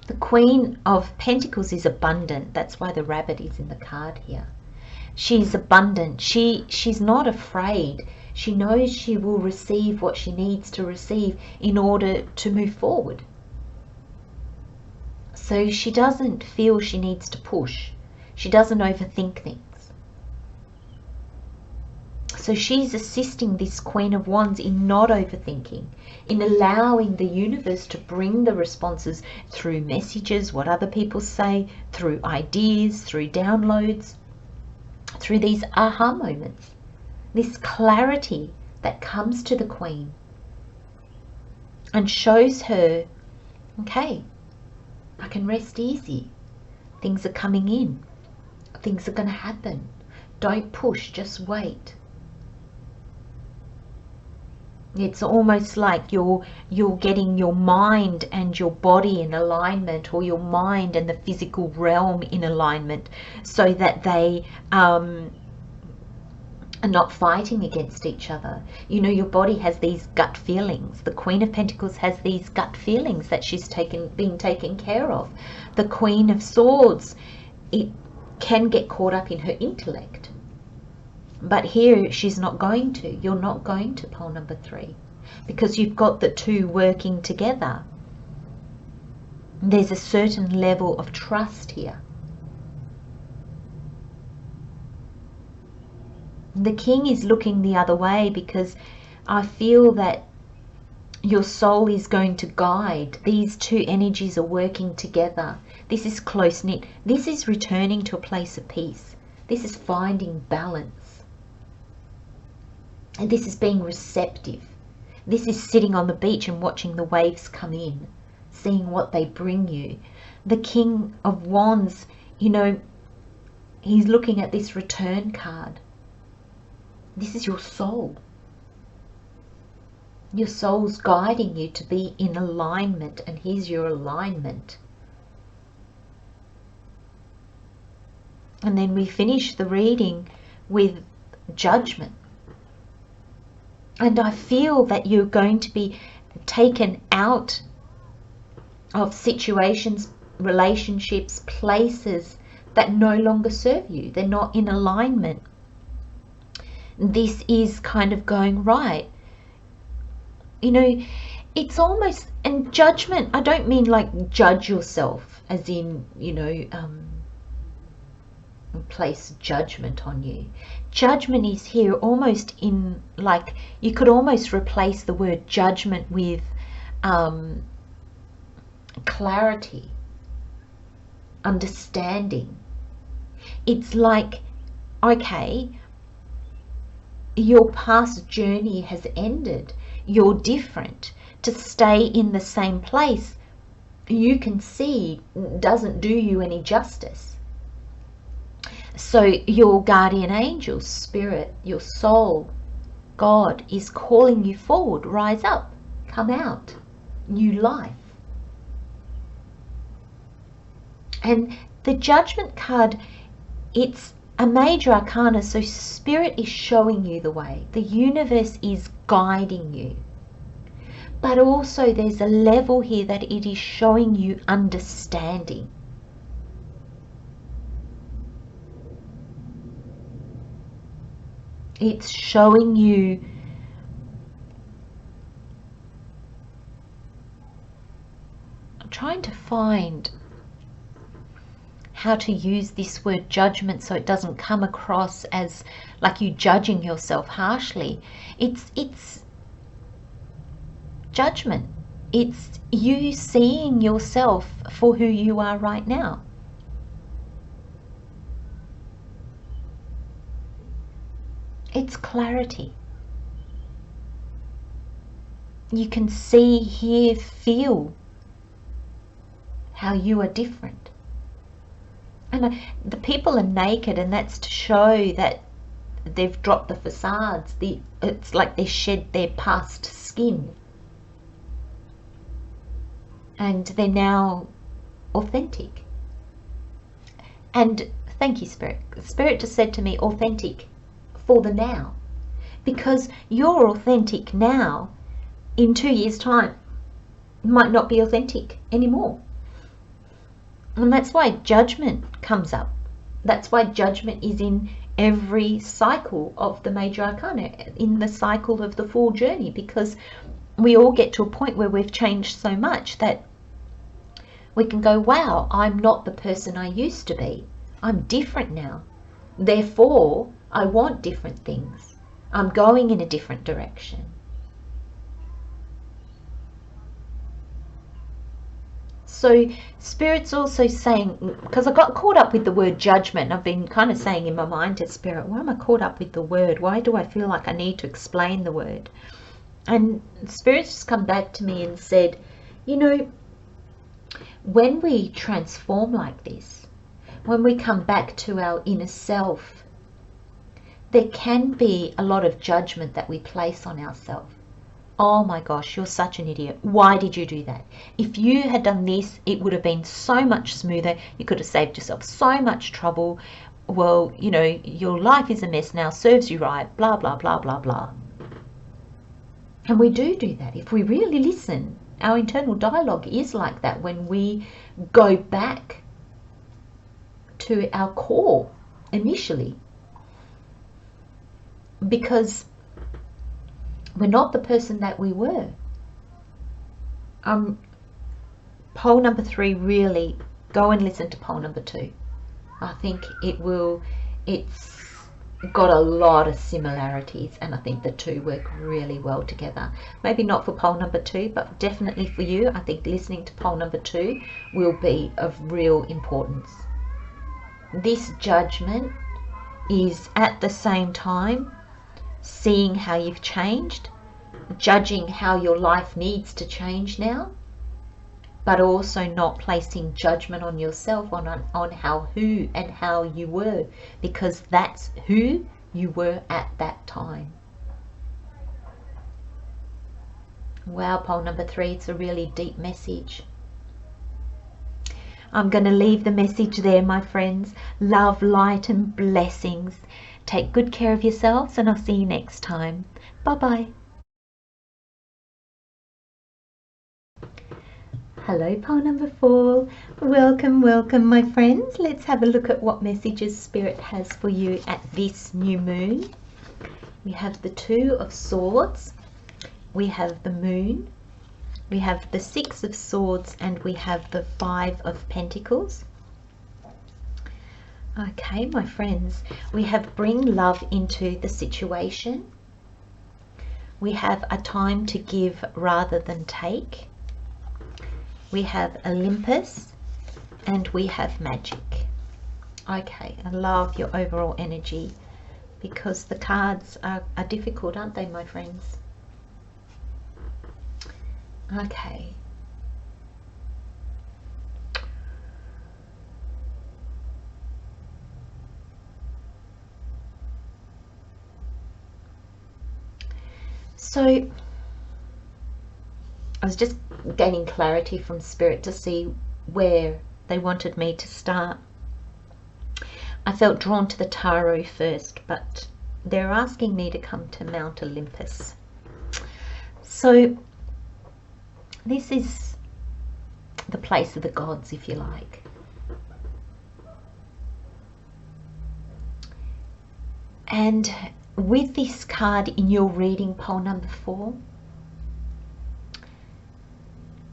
Speaker 1: The Queen of Pentacles is abundant. That's why the rabbit is in the card here. She's abundant. She's not afraid. She knows she will receive what she needs to receive in order to move forward. So she doesn't feel she needs to push. She doesn't overthink things. So she's assisting this Queen of Wands in not overthinking, in allowing the universe to bring the responses through messages, what other people say, through ideas, through downloads, through these aha moments. This clarity that comes to the Queen and shows her, Okay, I can rest easy. Things are coming in. Things are going to happen. Don't push, just wait. It's almost like you're getting your mind and your body in alignment, or your mind and the physical realm in alignment, so that they are not fighting against each other. You know, your body has these gut feelings. The Queen of Pentacles has these gut feelings that she's being taken care of. The Queen of Swords, it can get caught up in her intellect. But here she's not going to. You're not going to, pole number 3, because you've got the two working together. There's a certain level of trust here. The King is looking the other way, because I feel that your soul is going to guide. These two energies are working together. This is close-knit. This is returning to a place of peace. This is finding balance. And this is being receptive. This is sitting on the beach and watching the waves come in, seeing what they bring you. The King of Wands, you know, he's looking at this return card. This is your soul. Your soul's guiding you to be in alignment, and here's your alignment. And then we finish the reading with Judgment. And I feel that you're going to be taken out of situations, relationships, places that no longer serve you. They're not in alignment. This is kind of going right. You know, it's almost, and judgment, I don't mean like judge yourself as in, you know, place judgment on you. Judgment is here almost in, like, you could almost replace the word judgment with clarity, understanding. It's like, okay, your past journey has ended. You're different. To stay in the same place, you can see, doesn't do you any justice. So your guardian angel, spirit, your soul, God is calling you forward. Rise up, come out, new life. And the Judgment card, it's a major arcana, so spirit is showing you the way. The universe is guiding you. But also there's a level here that it is showing you understanding. It's showing you I'm trying to find how to use this word judgment so it doesn't come across as like you judging yourself harshly. It's judgment. It's you seeing yourself for who you are right now. It's clarity. You can see, hear, feel how you are different. And the people are naked, and that's to show that they've dropped the facades. It's like they shed their past skin. And they're now authentic. And thank you, Spirit. Spirit just said to me, authentic for the now. Because you're authentic now, in 2 years' time, might not be authentic anymore. And that's why judgment comes up. That's why judgment is in every cycle of the major arcana, in the cycle of the full journey, because we all get to a point where we've changed so much that we can go, wow, I'm not the person I used to be. I'm different now. Therefore, I want different things. I'm going in a different direction. So Spirit's also saying, because I got caught up with the word judgment, I've been kind of saying in my mind to Spirit, why am I caught up with the word? Why do I feel like I need to explain the word? And Spirit's just come back to me and said, you know, when we transform like this, when we come back to our inner self, there can be a lot of judgment that we place on ourselves. Oh my gosh, you're such an idiot. Why did you do that? If you had done this, it would have been so much smoother. You could have saved yourself so much trouble. Well, you know, your life is a mess now, serves you right, blah, blah, blah, blah, blah. And we do that. If we really listen, our internal dialogue is like that when we go back to our core initially. Because we're not the person that we were. Poll number 3, really go and listen to poll number 2. I think it's got a lot of similarities, and I think the two work really well together. Maybe not for poll number 2, but definitely for you. I think listening to poll number 2 will be of real importance. This judgment is at the same time seeing how you've changed, judging how your life needs to change now, but also not placing judgment on yourself on who and how you were, because that's who you were at that time. Wow, poll number 3, it's a really deep message. I'm going to leave the message there, my friends. Love, light and blessings. Take good care of yourselves, and I'll see you next time. Bye-bye. Hello, poll number 4. Welcome, welcome, my friends. Let's have a look at what messages Spirit has for you at this new moon. We have the 2 of Swords. We have the Moon. We have the 6 of Swords, and we have the 5 of Pentacles. Okay, my friends, we have bring love into the situation. We have a time to give rather than take. We have Olympus, and we have magic. Okay, I love your overall energy, because the cards are difficult, aren't they, my friends? Okay. So I was just gaining clarity from Spirit to see where they wanted me to start. I felt drawn to the tarot first, but they're asking me to come to Mount Olympus. So this is the place of the gods, if you like. And with this card in your reading, poll number 4,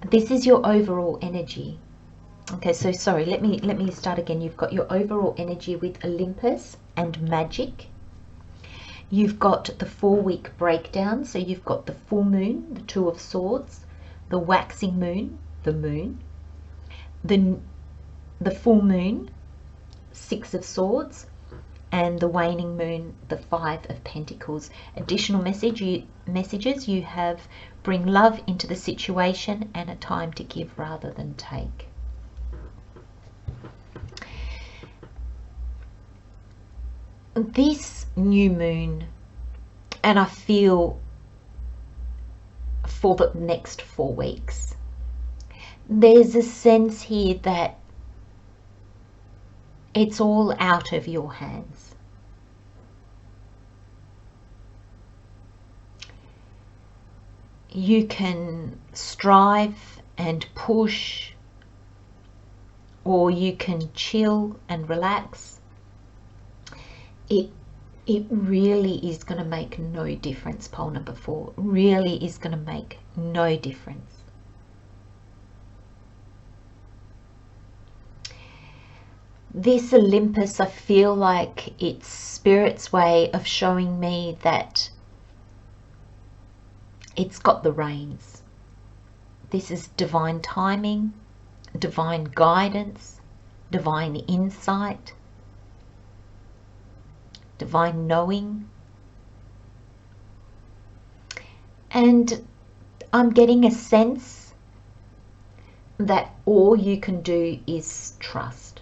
Speaker 1: this is your overall energy. Okay, so sorry, let me start again. You've got your overall energy with Olympus and magic. You've got the 4-week breakdown. So you've got the full moon, the 2 of Swords, the waxing moon, the moon, the full moon, 6 of Swords, and the waning moon, the 5 of Pentacles. Additional messages you have: bring love into the situation and a time to give rather than take. This new moon, and I feel for the next 4 weeks, there's a sense here that it's all out of your hands. You can strive and push, or you can chill and relax. It really is going to make no difference. Poll number 4 really is going to make no difference. This Olympus, I feel like it's Spirit's way of showing me that it's got the reins. This is divine timing, divine guidance, divine insight, divine knowing. And I'm getting a sense that all you can do is trust.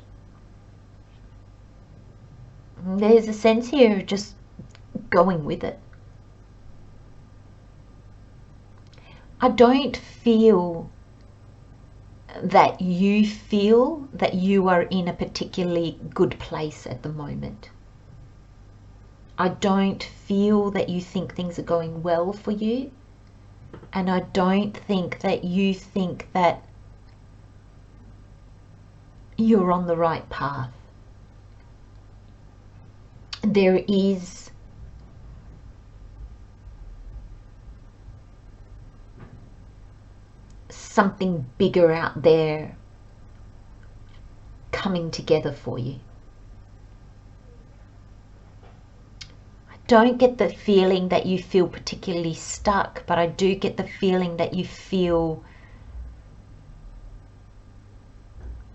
Speaker 1: There's a sense here of just going with it. I don't feel that you are in a particularly good place at the moment. I don't feel that you think things are going well for you. And I don't think that you think that you're on the right path. There is something bigger out there coming together for you. I don't get the feeling that you feel particularly stuck, but I do get the feeling that you feel,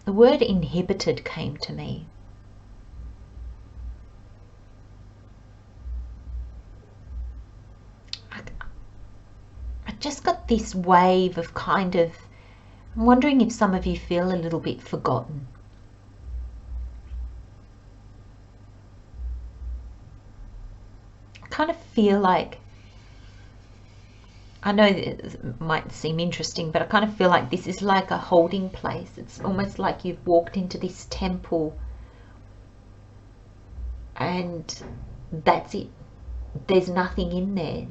Speaker 1: the word inhibited came to me. I just got this wave of kind of, I'm wondering if some of you feel a little bit forgotten. I kind of feel like, I know it might seem interesting, but I kind of feel like this is like a holding place. It's almost like you've walked into this temple and that's it. There's nothing in there.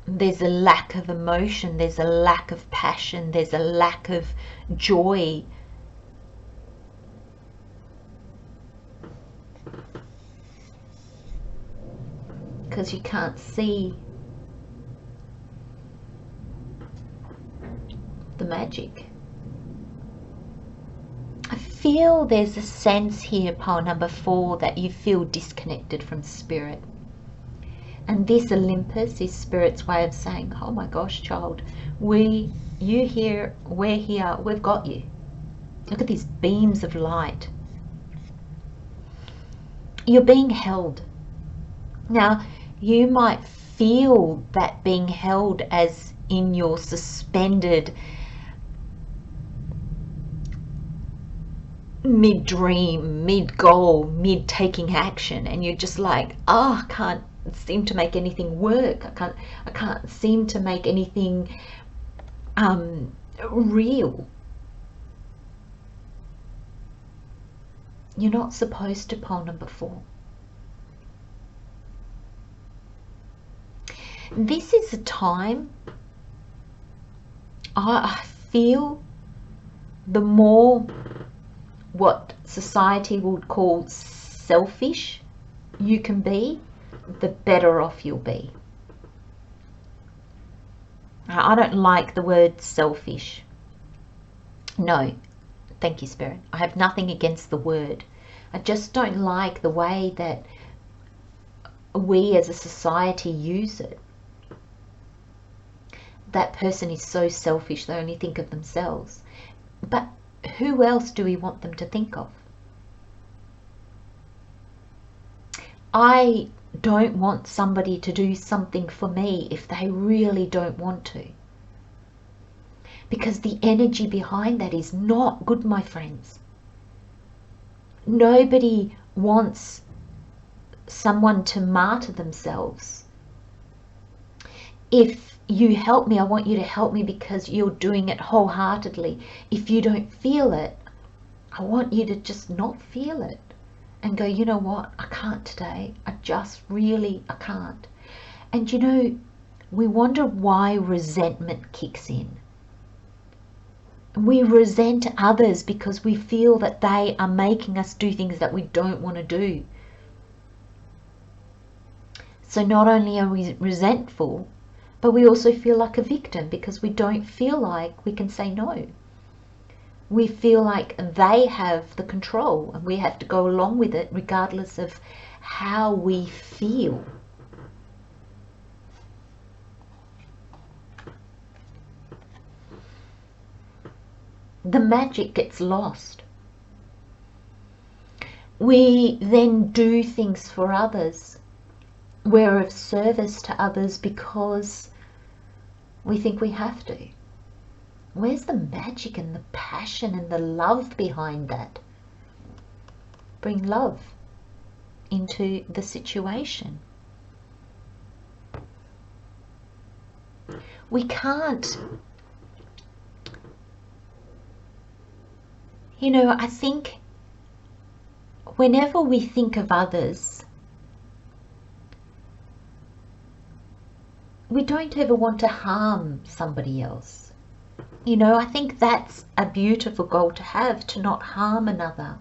Speaker 1: There's a lack of emotion, there's a lack of passion, there's a lack of joy. Because you can't see the magic. I feel there's a sense here, pile number 4, that you feel disconnected from spirit. And this Olympus is spirit's way of saying, oh my gosh, child, you here, we're here, we've got you. Look at these beams of light. You're being held. Now, you might feel that being held as in your suspended mid-dream, mid-goal, mid-taking action, and you're just like, oh, I can't seem to make anything work. I can't seem to make anything real. You're not supposed to, pole number 4. This is a time, I feel, the more what society would call selfish you can be, the better off you'll be. I don't like the word selfish. No, thank you, Spirit. I have nothing against the word. I just don't like the way that we as a society use it. That person is so selfish, they only think of themselves. But who else do we want them to think of? I don't want somebody to do something for me if they really don't want to. Because the energy behind that is not good, my friends. Nobody wants someone to martyr themselves. If you help me, I want you to help me because you're doing it wholeheartedly. If you don't feel it, I want you to just not feel it. And go, you know what, I can't today. I can't. And you know, we wonder why resentment kicks in. We resent others because we feel that they are making us do things that we don't want to do. So not only are we resentful, but we also feel like a victim because we don't feel like we can say no. We feel like they have the control and we have to go along with it regardless of how we feel. The magic gets lost. We then do things for others. We're of service to others because We think we have to. Where's the magic and the passion and the love behind that? Bring love into the situation. We can't, you know, I think whenever we think of others, we don't ever want to harm somebody else. You know, I think that's a beautiful goal to have, to not harm another.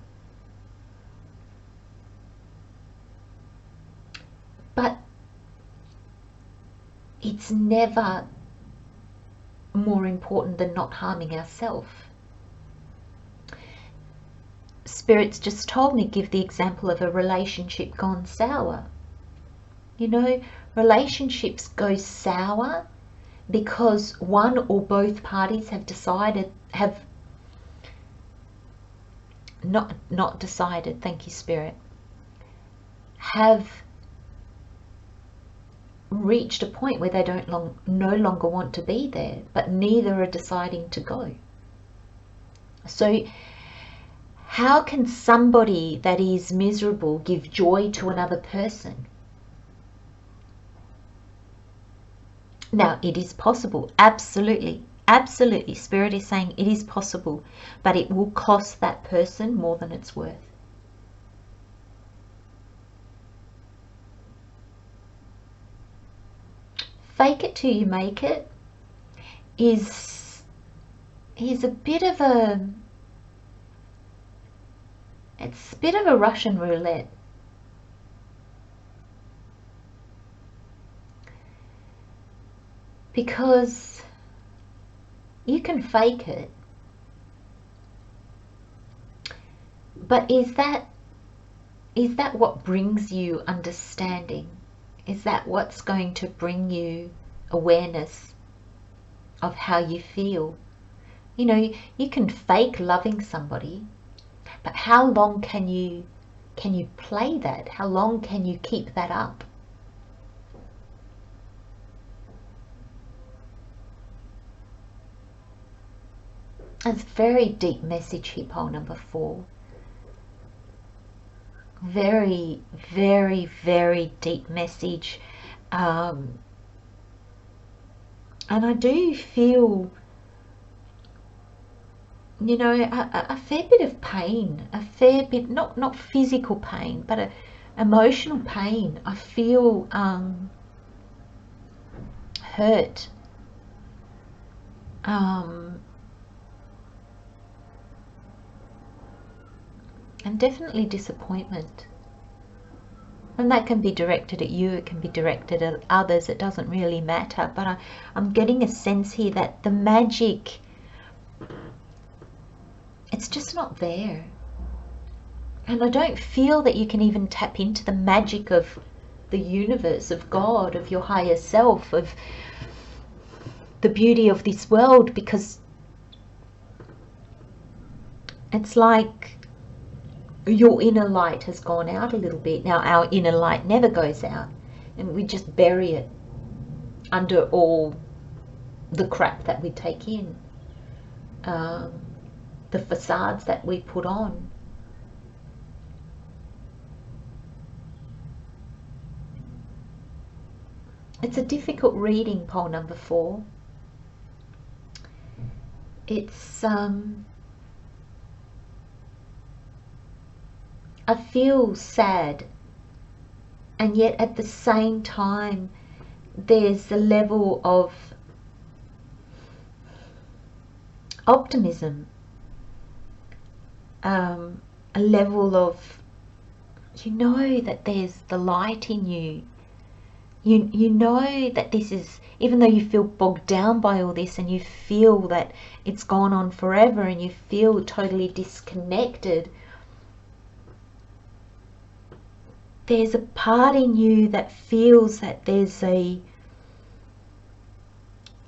Speaker 1: But it's never more important than not harming ourselves. Spirit's just told me, give the example of a relationship gone sour. You know, relationships go sour because one or both parties have decided, not decided, thank you Spirit, have reached a point where they no longer want to be there, but neither are deciding to go. So how can somebody that is miserable give joy to another person? Now, it is possible, absolutely, absolutely. Spirit is saying it is possible, but it will cost that person more than it's worth. Fake it till you make it is a bit of a, it's a bit of a Russian roulette. Because you can fake it, but is that what brings you understanding? Is that what's going to bring you awareness of how you feel? You know, you can fake loving somebody, but how long can you play that? How long can you keep that up? It's a very deep message here, pole number 4. Very, very, very deep message. And I do feel, you know, a fair bit of pain, a fair bit, not physical pain, but emotional pain. I feel hurt. And definitely disappointment. And that can be directed at you, it can be directed at others, it doesn't really matter. But I'm getting a sense here that the magic, it's just not there. And I don't feel that you can even tap into the magic of the universe, of God, of your higher self, of the beauty of this world, because it's like your inner light has gone out a little bit. Now, our inner light never goes out, and we just bury it under all the crap that we take in, the facades that we put on. It's a difficult reading, pole number 4. It's I feel sad, and yet at the same time there's a level of optimism, a level of, you know, that there's the light in you. You know that this is, even though you feel bogged down by all this and you feel that it's gone on forever and you feel totally disconnected, there's a part in you that feels that there's a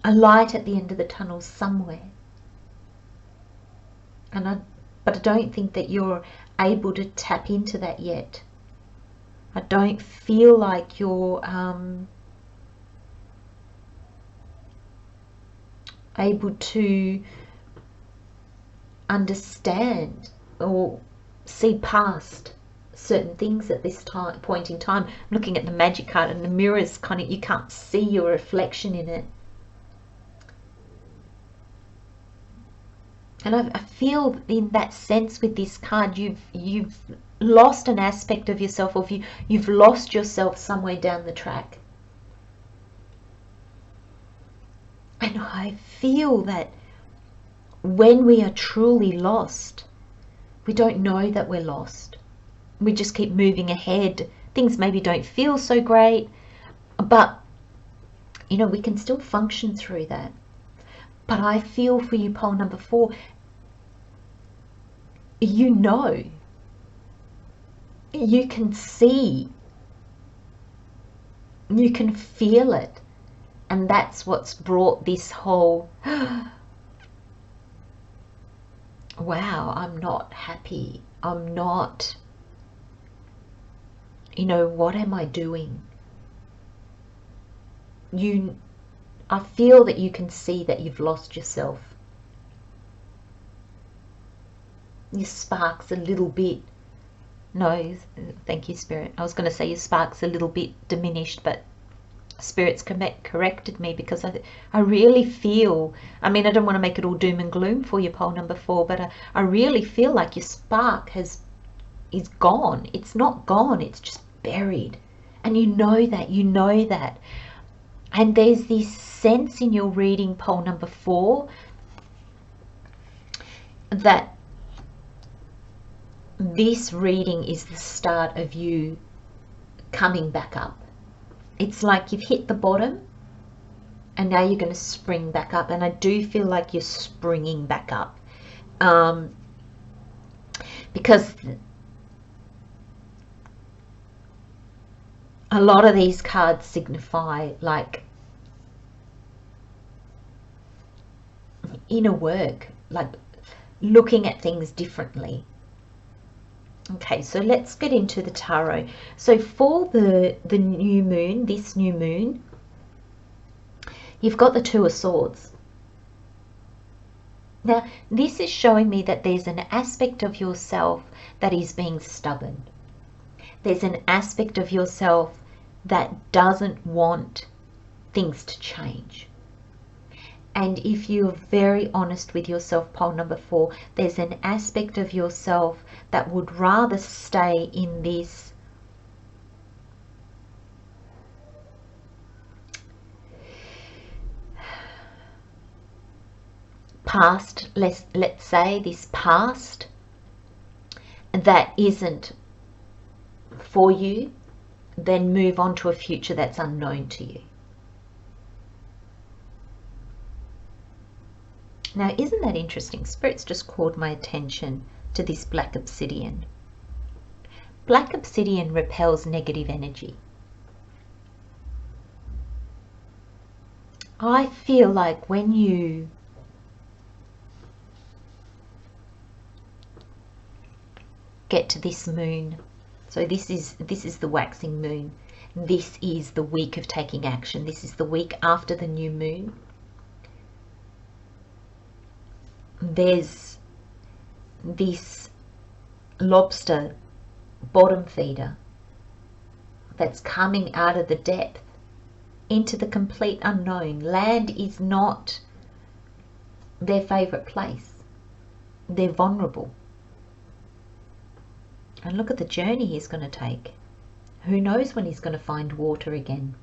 Speaker 1: light at the end of the tunnel somewhere. But I don't think that you're able to tap into that yet. I don't feel like you're able to understand or see past certain things at this point in time. Looking at the magic card, and the mirror's kind of, you can't see your reflection in it. And I feel in that sense with this card, you've lost an aspect of yourself, or you've lost yourself somewhere down the track. And I feel that when we are truly lost, we don't know that we're lost. We just keep moving ahead. Things maybe don't feel so great, but you know, we can still function through that. But I feel for you, pole number 4, you know, you can see, you can feel it. And that's what's brought this whole, wow, I'm not happy. I'm not, you know, what am I doing? I feel that you can see that you've lost yourself. Your spark's a little bit, no, thank you, Spirit. I was going to say your spark's a little bit diminished, but Spirit's corrected me, because I really feel, I mean, I don't want to make it all doom and gloom for you, pole number 4, but I really feel like your spark is gone. It's not gone, it's just buried. And you know that. And there's this sense in your reading, pole number 4, that this reading is the start of you coming back up. It's like you've hit the bottom and now you're going to spring back up. And I do feel like you're springing back up. Because a lot of these cards signify like inner work, like looking at things differently. Okay, so let's get into the tarot. So for the new moon, this new moon, you've got the 2 of Swords. Now, this is showing me that there's an aspect of yourself that is being stubborn. There's an aspect of yourself that doesn't want things to change. And if you're very honest with yourself, pole number 4, there's an aspect of yourself that would rather stay in this past, let's say this past that isn't for you, then move on to a future that's unknown to you. Now, isn't that interesting? Spirit's just called my attention to this black obsidian. Black obsidian repels negative energy. I feel like when you get to this moon, so this is the waxing moon, this is the week of taking action, this is the week after the new moon. There's this lobster bottom feeder that's coming out of the depth into the complete unknown. Land is not their favorite place. They're vulnerable. And look at the journey he's going to take. Who knows when he's going to find water again.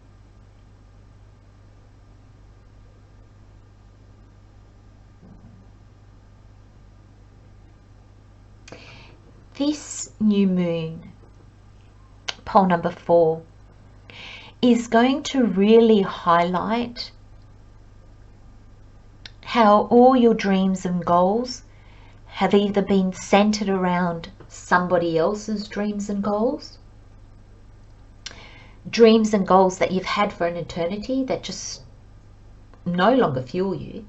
Speaker 1: This new moon, pole number 4, is going to really highlight how all your dreams and goals have either been centered around somebody else's dreams and goals that you've had for an eternity that just no longer fuel you,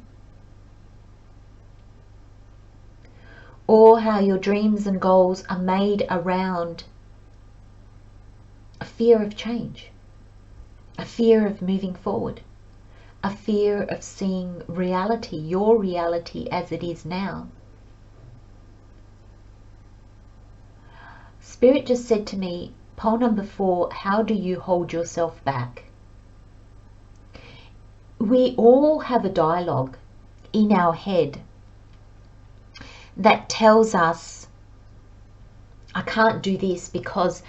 Speaker 1: or how your dreams and goals are made around a fear of change, a fear of moving forward, a fear of seeing reality, your reality as it is now. Spirit just said to me, pole number 4, how do you hold yourself back? We all have a dialogue in our head that tells us, I can't do this because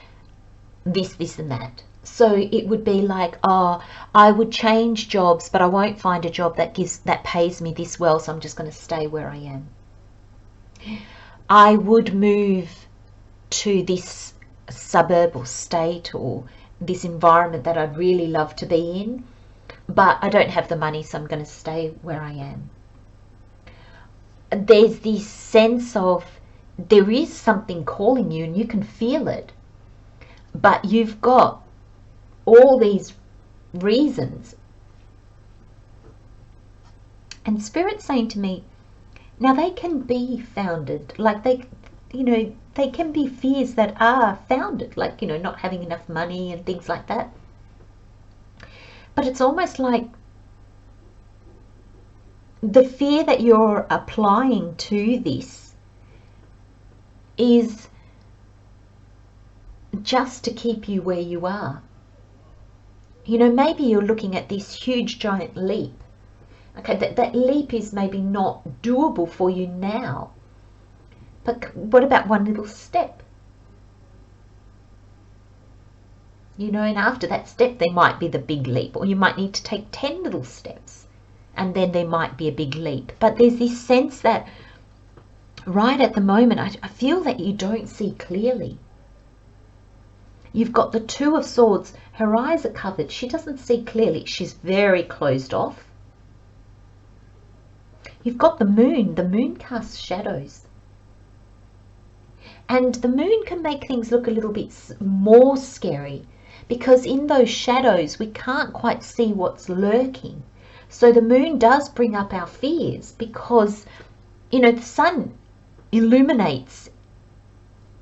Speaker 1: this and that. So it would be like, oh, I would change jobs, but I won't find a job that pays me this well, so I'm just going to stay where I am. I would move to this suburb or state or this environment that I'd really love to be in, but I don't have the money, so I'm going to stay where I am. There's this sense of there is something calling you and you can feel it, but you've got all these reasons. And Spirit's saying to me, now they can be founded, like they can be fears that are founded, like, not having enough money and things like that. But it's almost like the fear that you're applying to this is just to keep you where you are. Maybe you're looking at this huge giant leap. Okay, that leap is maybe not doable for you now. But what about one little step? And after that step, there might be the big leap, or you might need to take 10 little steps, and then there might be a big leap. But there's this sense that right at the moment, I feel that you don't see clearly. You've got the 2 of Swords. Her eyes are covered. She doesn't see clearly. She's very closed off. You've got the Moon. The Moon casts shadows. And the Moon can make things look a little bit more scary, because in those shadows, we can't quite see what's lurking. So the Moon does bring up our fears, because, the Sun illuminates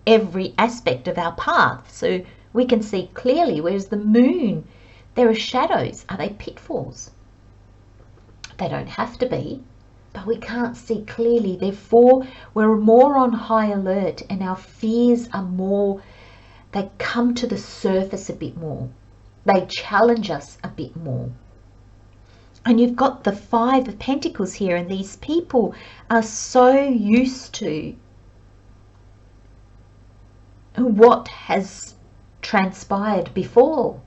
Speaker 1: every aspect of our path, so we can see clearly, whereas the Moon, there are shadows. Are they pitfalls? They don't have to be, but we can't see clearly. Therefore, we're more on high alert, and our fears are more, they come to the surface a bit more. They challenge us a bit more. And you've got the 5 of Pentacles here, and these people are so used to what has transpired before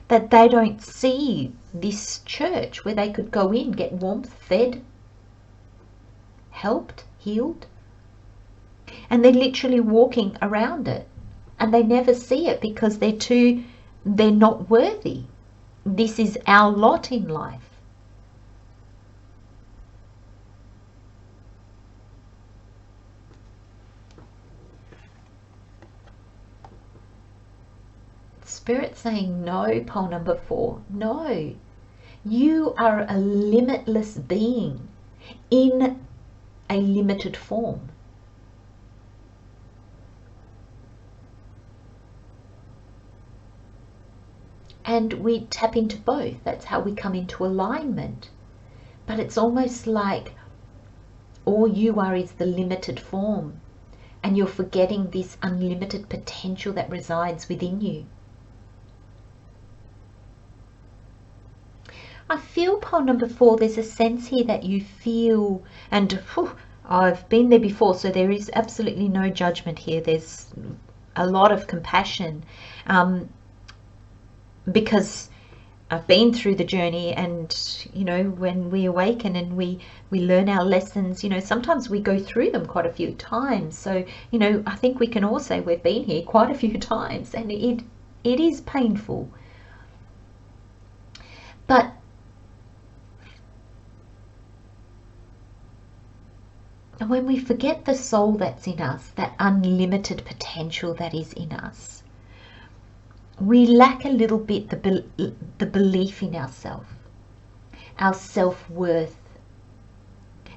Speaker 1: that they don't see this church where they could go in, get warmth, fed, helped, healed, and they're literally walking around it, and they never see it because they're not worthy. This is our lot in life. Spirit saying no, pole number 4. No. You are a limitless being in a limited form. And we tap into both. That's how we come into alignment. But it's almost like all you are is the limited form, and you're forgetting this unlimited potential that resides within you. I feel, pole number 4, there's a sense here that you feel, and I've been there before, so there is absolutely no judgment here. There's a lot of compassion, because I've been through the journey, and when we awaken and we learn our lessons, sometimes we go through them quite a few times. So I think we can all say we've been here quite a few times, and it is painful. But when we forget the soul that's in us, that unlimited potential that is in us, we lack a little bit the belief in ourselves, our self-worth,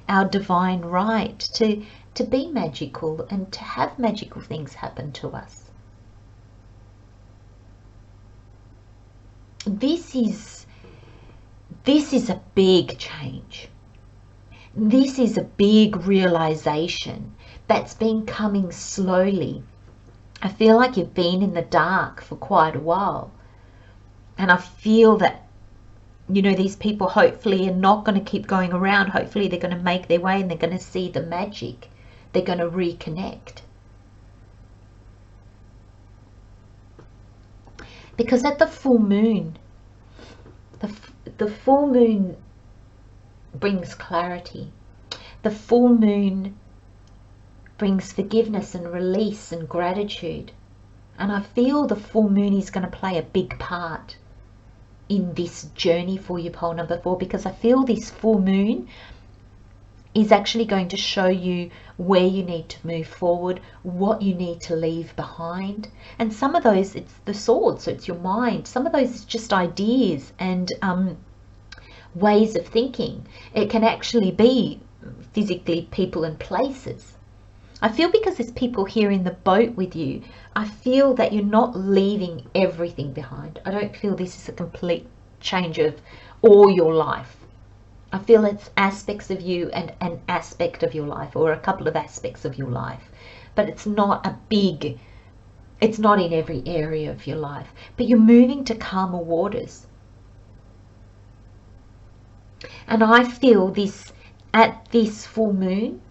Speaker 1: our divine right to be magical and to have magical things happen to us. This is This is a big change. This is a big realization that's been coming slowly. I feel like you've been in the dark for quite a while. And I feel that, you know, these people hopefully are not going to keep going around. Hopefully they're going to make their way and they're going to see the magic. They're going to reconnect. Because at the full moon, the full moon brings clarity. The full moon brings forgiveness and release and gratitude. And I feel the full moon is going to play a big part in this journey for you, pole number 4, because I feel this full moon is actually going to show you where you need to move forward, what you need to leave behind. And some of those, it's the sword, so it's your mind. Some of those is just ideas and ways of thinking. It can actually be physically people and places. I feel because there's people here in the boat with you, I feel that you're not leaving everything behind. I don't feel this is a complete change of all your life. I feel it's aspects of you and an aspect of your life, or a couple of aspects of your life. But it's not a big, it's not in every area of your life. But you're moving to calmer waters. And I feel this, at this full moon,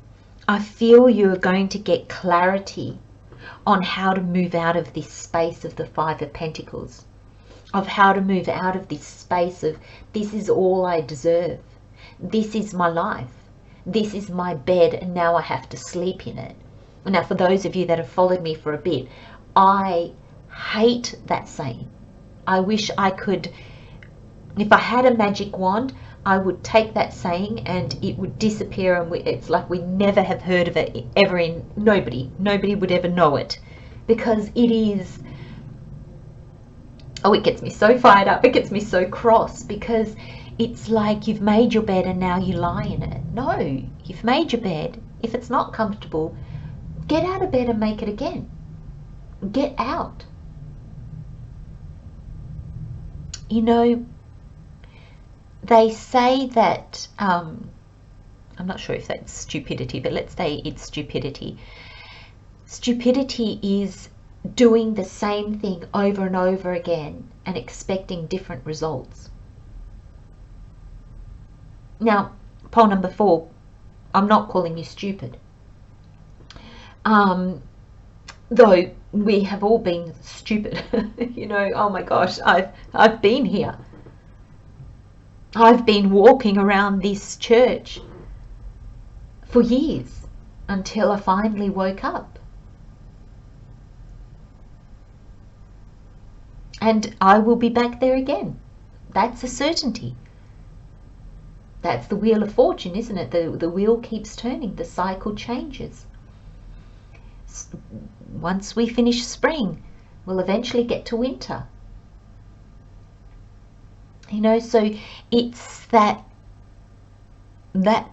Speaker 1: I feel you're going to get clarity on how to move out of this space of the 5 of Pentacles. Of how to move out of this space of, this is all I deserve. This is my life. This is my bed, and now I have to sleep in it. Now, for those of you that have followed me for a bit, I hate that saying. I wish I could, if I had a magic wand, I would take that saying and it would disappear, and it's like we never have heard of it ever in, nobody would ever know it, because it is, oh, it gets me so fired up, it gets me so cross, because it's like you've made your bed and now you lie in it. No, you've made your bed. If it's not comfortable, get out of bed and make it again. Get out. You know, they say that, I'm not sure if that's stupidity, but let's say it's stupidity. Stupidity is doing the same thing over and over again and expecting different results. Now, pole number 4, I'm not calling you stupid. Though we have all been stupid. You know, oh my gosh, I've been here. I've been walking around this church for years until I finally woke up. And I will be back there again. That's a certainty. That's the wheel of fortune, isn't it? The wheel keeps turning, the cycle changes. Once we finish spring, we'll eventually get to winter. You know, so it's that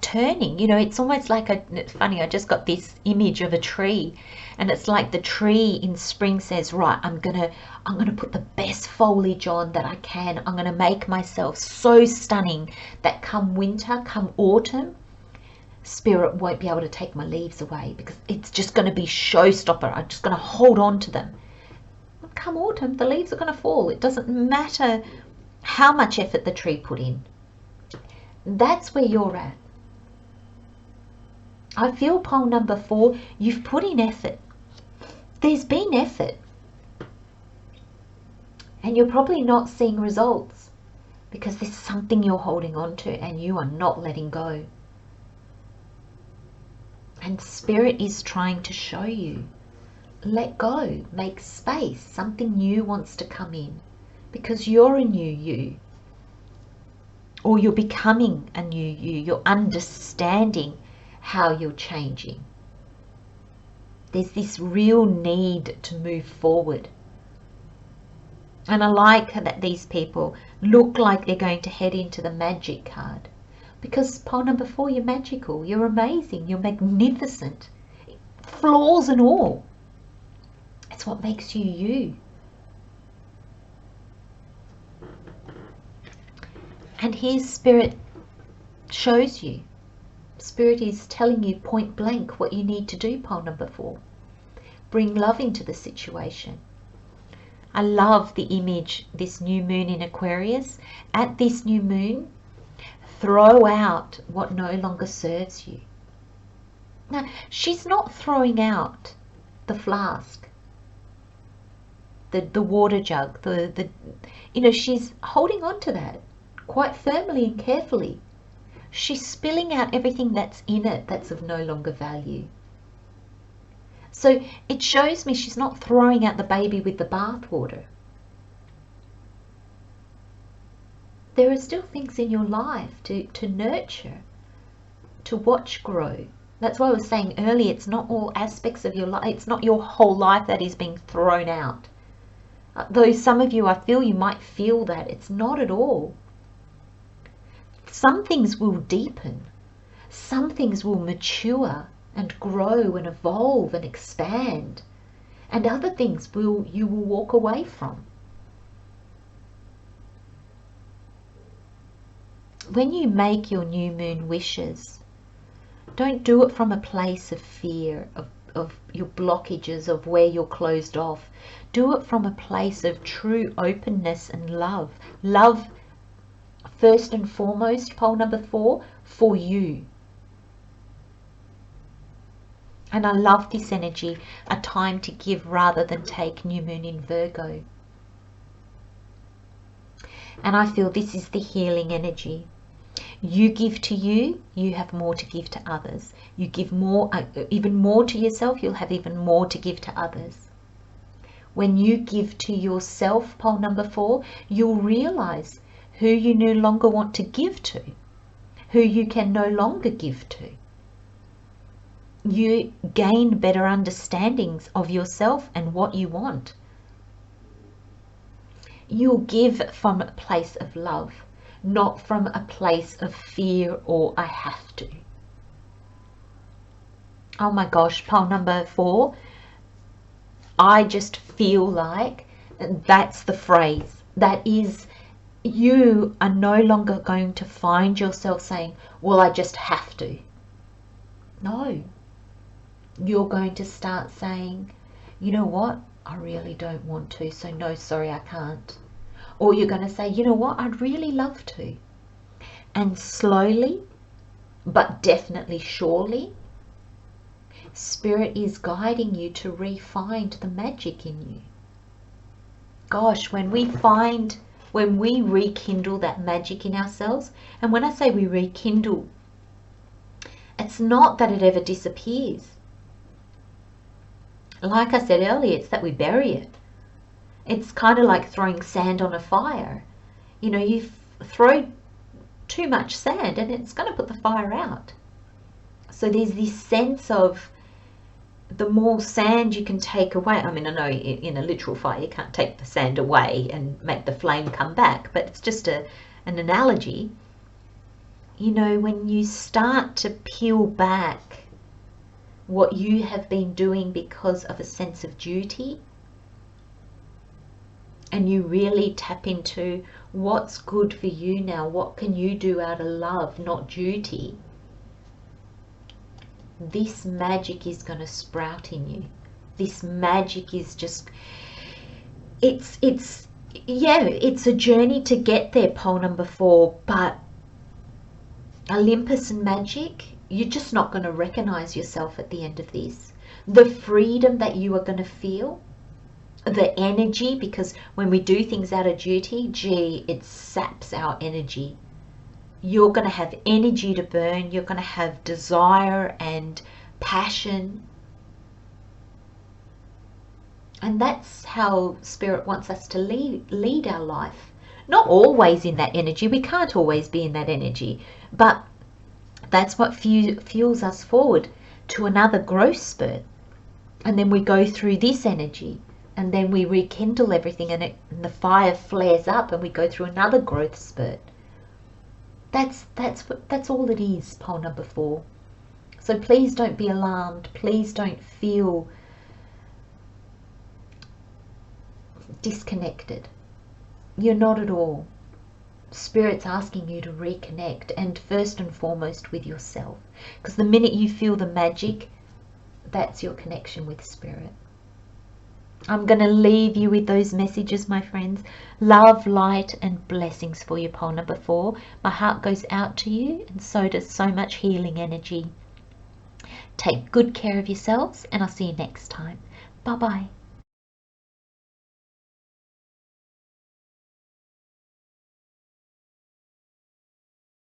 Speaker 1: turning, you know, it's almost like it's funny, I just got this image of a tree, and it's like the tree in spring says, right, I'm gonna put the best foliage on that I can. I'm gonna make myself so stunning that come winter, come autumn, Spirit won't be able to take my leaves away, because it's just going to be showstopper. I'm just going to hold on to them. Come autumn, the leaves are going to fall. It doesn't matter how much effort the tree put in. That's where you're at. I feel pole number 4, you've put in effort. There's been effort. And you're probably not seeing results because there's something you're holding on to and you are not letting go. And Spirit is trying to show you, let go, make space. Something new wants to come in because you're a new you. Or you're becoming a new you. You're understanding how you're changing. There's this real need to move forward. And I like that these people look like they're going to head into the magic card. Because pole number 4, you're magical, you're amazing, you're magnificent. Flaws and all. It's what makes you you. And here's Spirit shows you. Spirit is telling you point blank what you need to do, pole number 4. Bring love into the situation. I love the image, this new moon in Aquarius. At this new moon, throw out what no longer serves you. Now, she's not throwing out the flask, the water jug, she's holding on to that quite firmly and carefully. She's spilling out everything that's in it that's of no longer value. So it shows me she's not throwing out the baby with the bathwater. There are still things in your life to nurture, to watch grow. That's why I was saying earlier, it's not all aspects of your life, it's not your whole life that is being thrown out. Though some of you, I feel you might feel that, it's not at all. Some things will deepen, some things will mature and grow and evolve and expand, and other things you will walk away from. When you make your new moon wishes, don't do it from a place of fear, of your blockages, of where you're closed off. Do it from a place of true openness and love. Love, first and foremost, pole number 4, for you. And I love this energy, a time to give rather than take, new moon in Virgo. And I feel this is the healing energy. You give to you, you have more to give to others. You give more, even more to yourself, you'll have even more to give to others. When you give to yourself, pole number 4, you'll realize who you no longer want to give to, who you can no longer give to. You gain better understandings of yourself and what you want. You'll give from a place of love, not from a place of fear or I have to. Oh my gosh, pole number 4, I just feel like that's the phrase. That is, you are no longer going to find yourself saying, well, I just have to. No. You're going to start saying, you know what, I really don't want to, so no, sorry, I can't. Or you're going to say, you know what, I'd really love to. And slowly, but definitely surely, Spirit is guiding you to re-find the magic in you. Gosh, when we rekindle that magic in ourselves, and when I say we rekindle, it's not that it ever disappears. Like I said earlier, it's that we bury it. It's kind of like throwing sand on a fire. You know, you throw too much sand and it's going to put the fire out. So there's this sense of the more sand you can take away. I mean, I know in a literal fire you can't take the sand away and make the flame come back, but it's just an analogy. You know, when you start to peel back what you have been doing because of a sense of duty, and you really tap into what's good for you now, what can you do out of love, not duty, this magic is going to sprout in you. This magic is just, it's a journey to get there, pole number 4, but Olympus and magic, you're just not going to recognize yourself at the end of this. The freedom that you are going to feel, the energy, because when we do things out of duty, gee, it saps our energy. You're going to have energy to burn. You're going to have desire and passion. And that's how Spirit wants us to lead our life. Not always in that energy. We can't always be in that energy. But that's what fuels us forward to another growth spurt. And then we go through this energy. And then we rekindle everything and the fire flares up and we go through another growth spurt. That's all it is, pole number 4. So please don't be alarmed. Please don't feel disconnected. You're not at all. Spirit's asking you to reconnect, and first and foremost with yourself, because the minute you feel the magic, that's your connection with Spirit. I'm going to leave you with those messages, my friends. Love, light, and blessings for you, pole number 4. My heart goes out to you, and so does so much healing energy. Take good care of yourselves, and I'll see you next time. Bye-bye.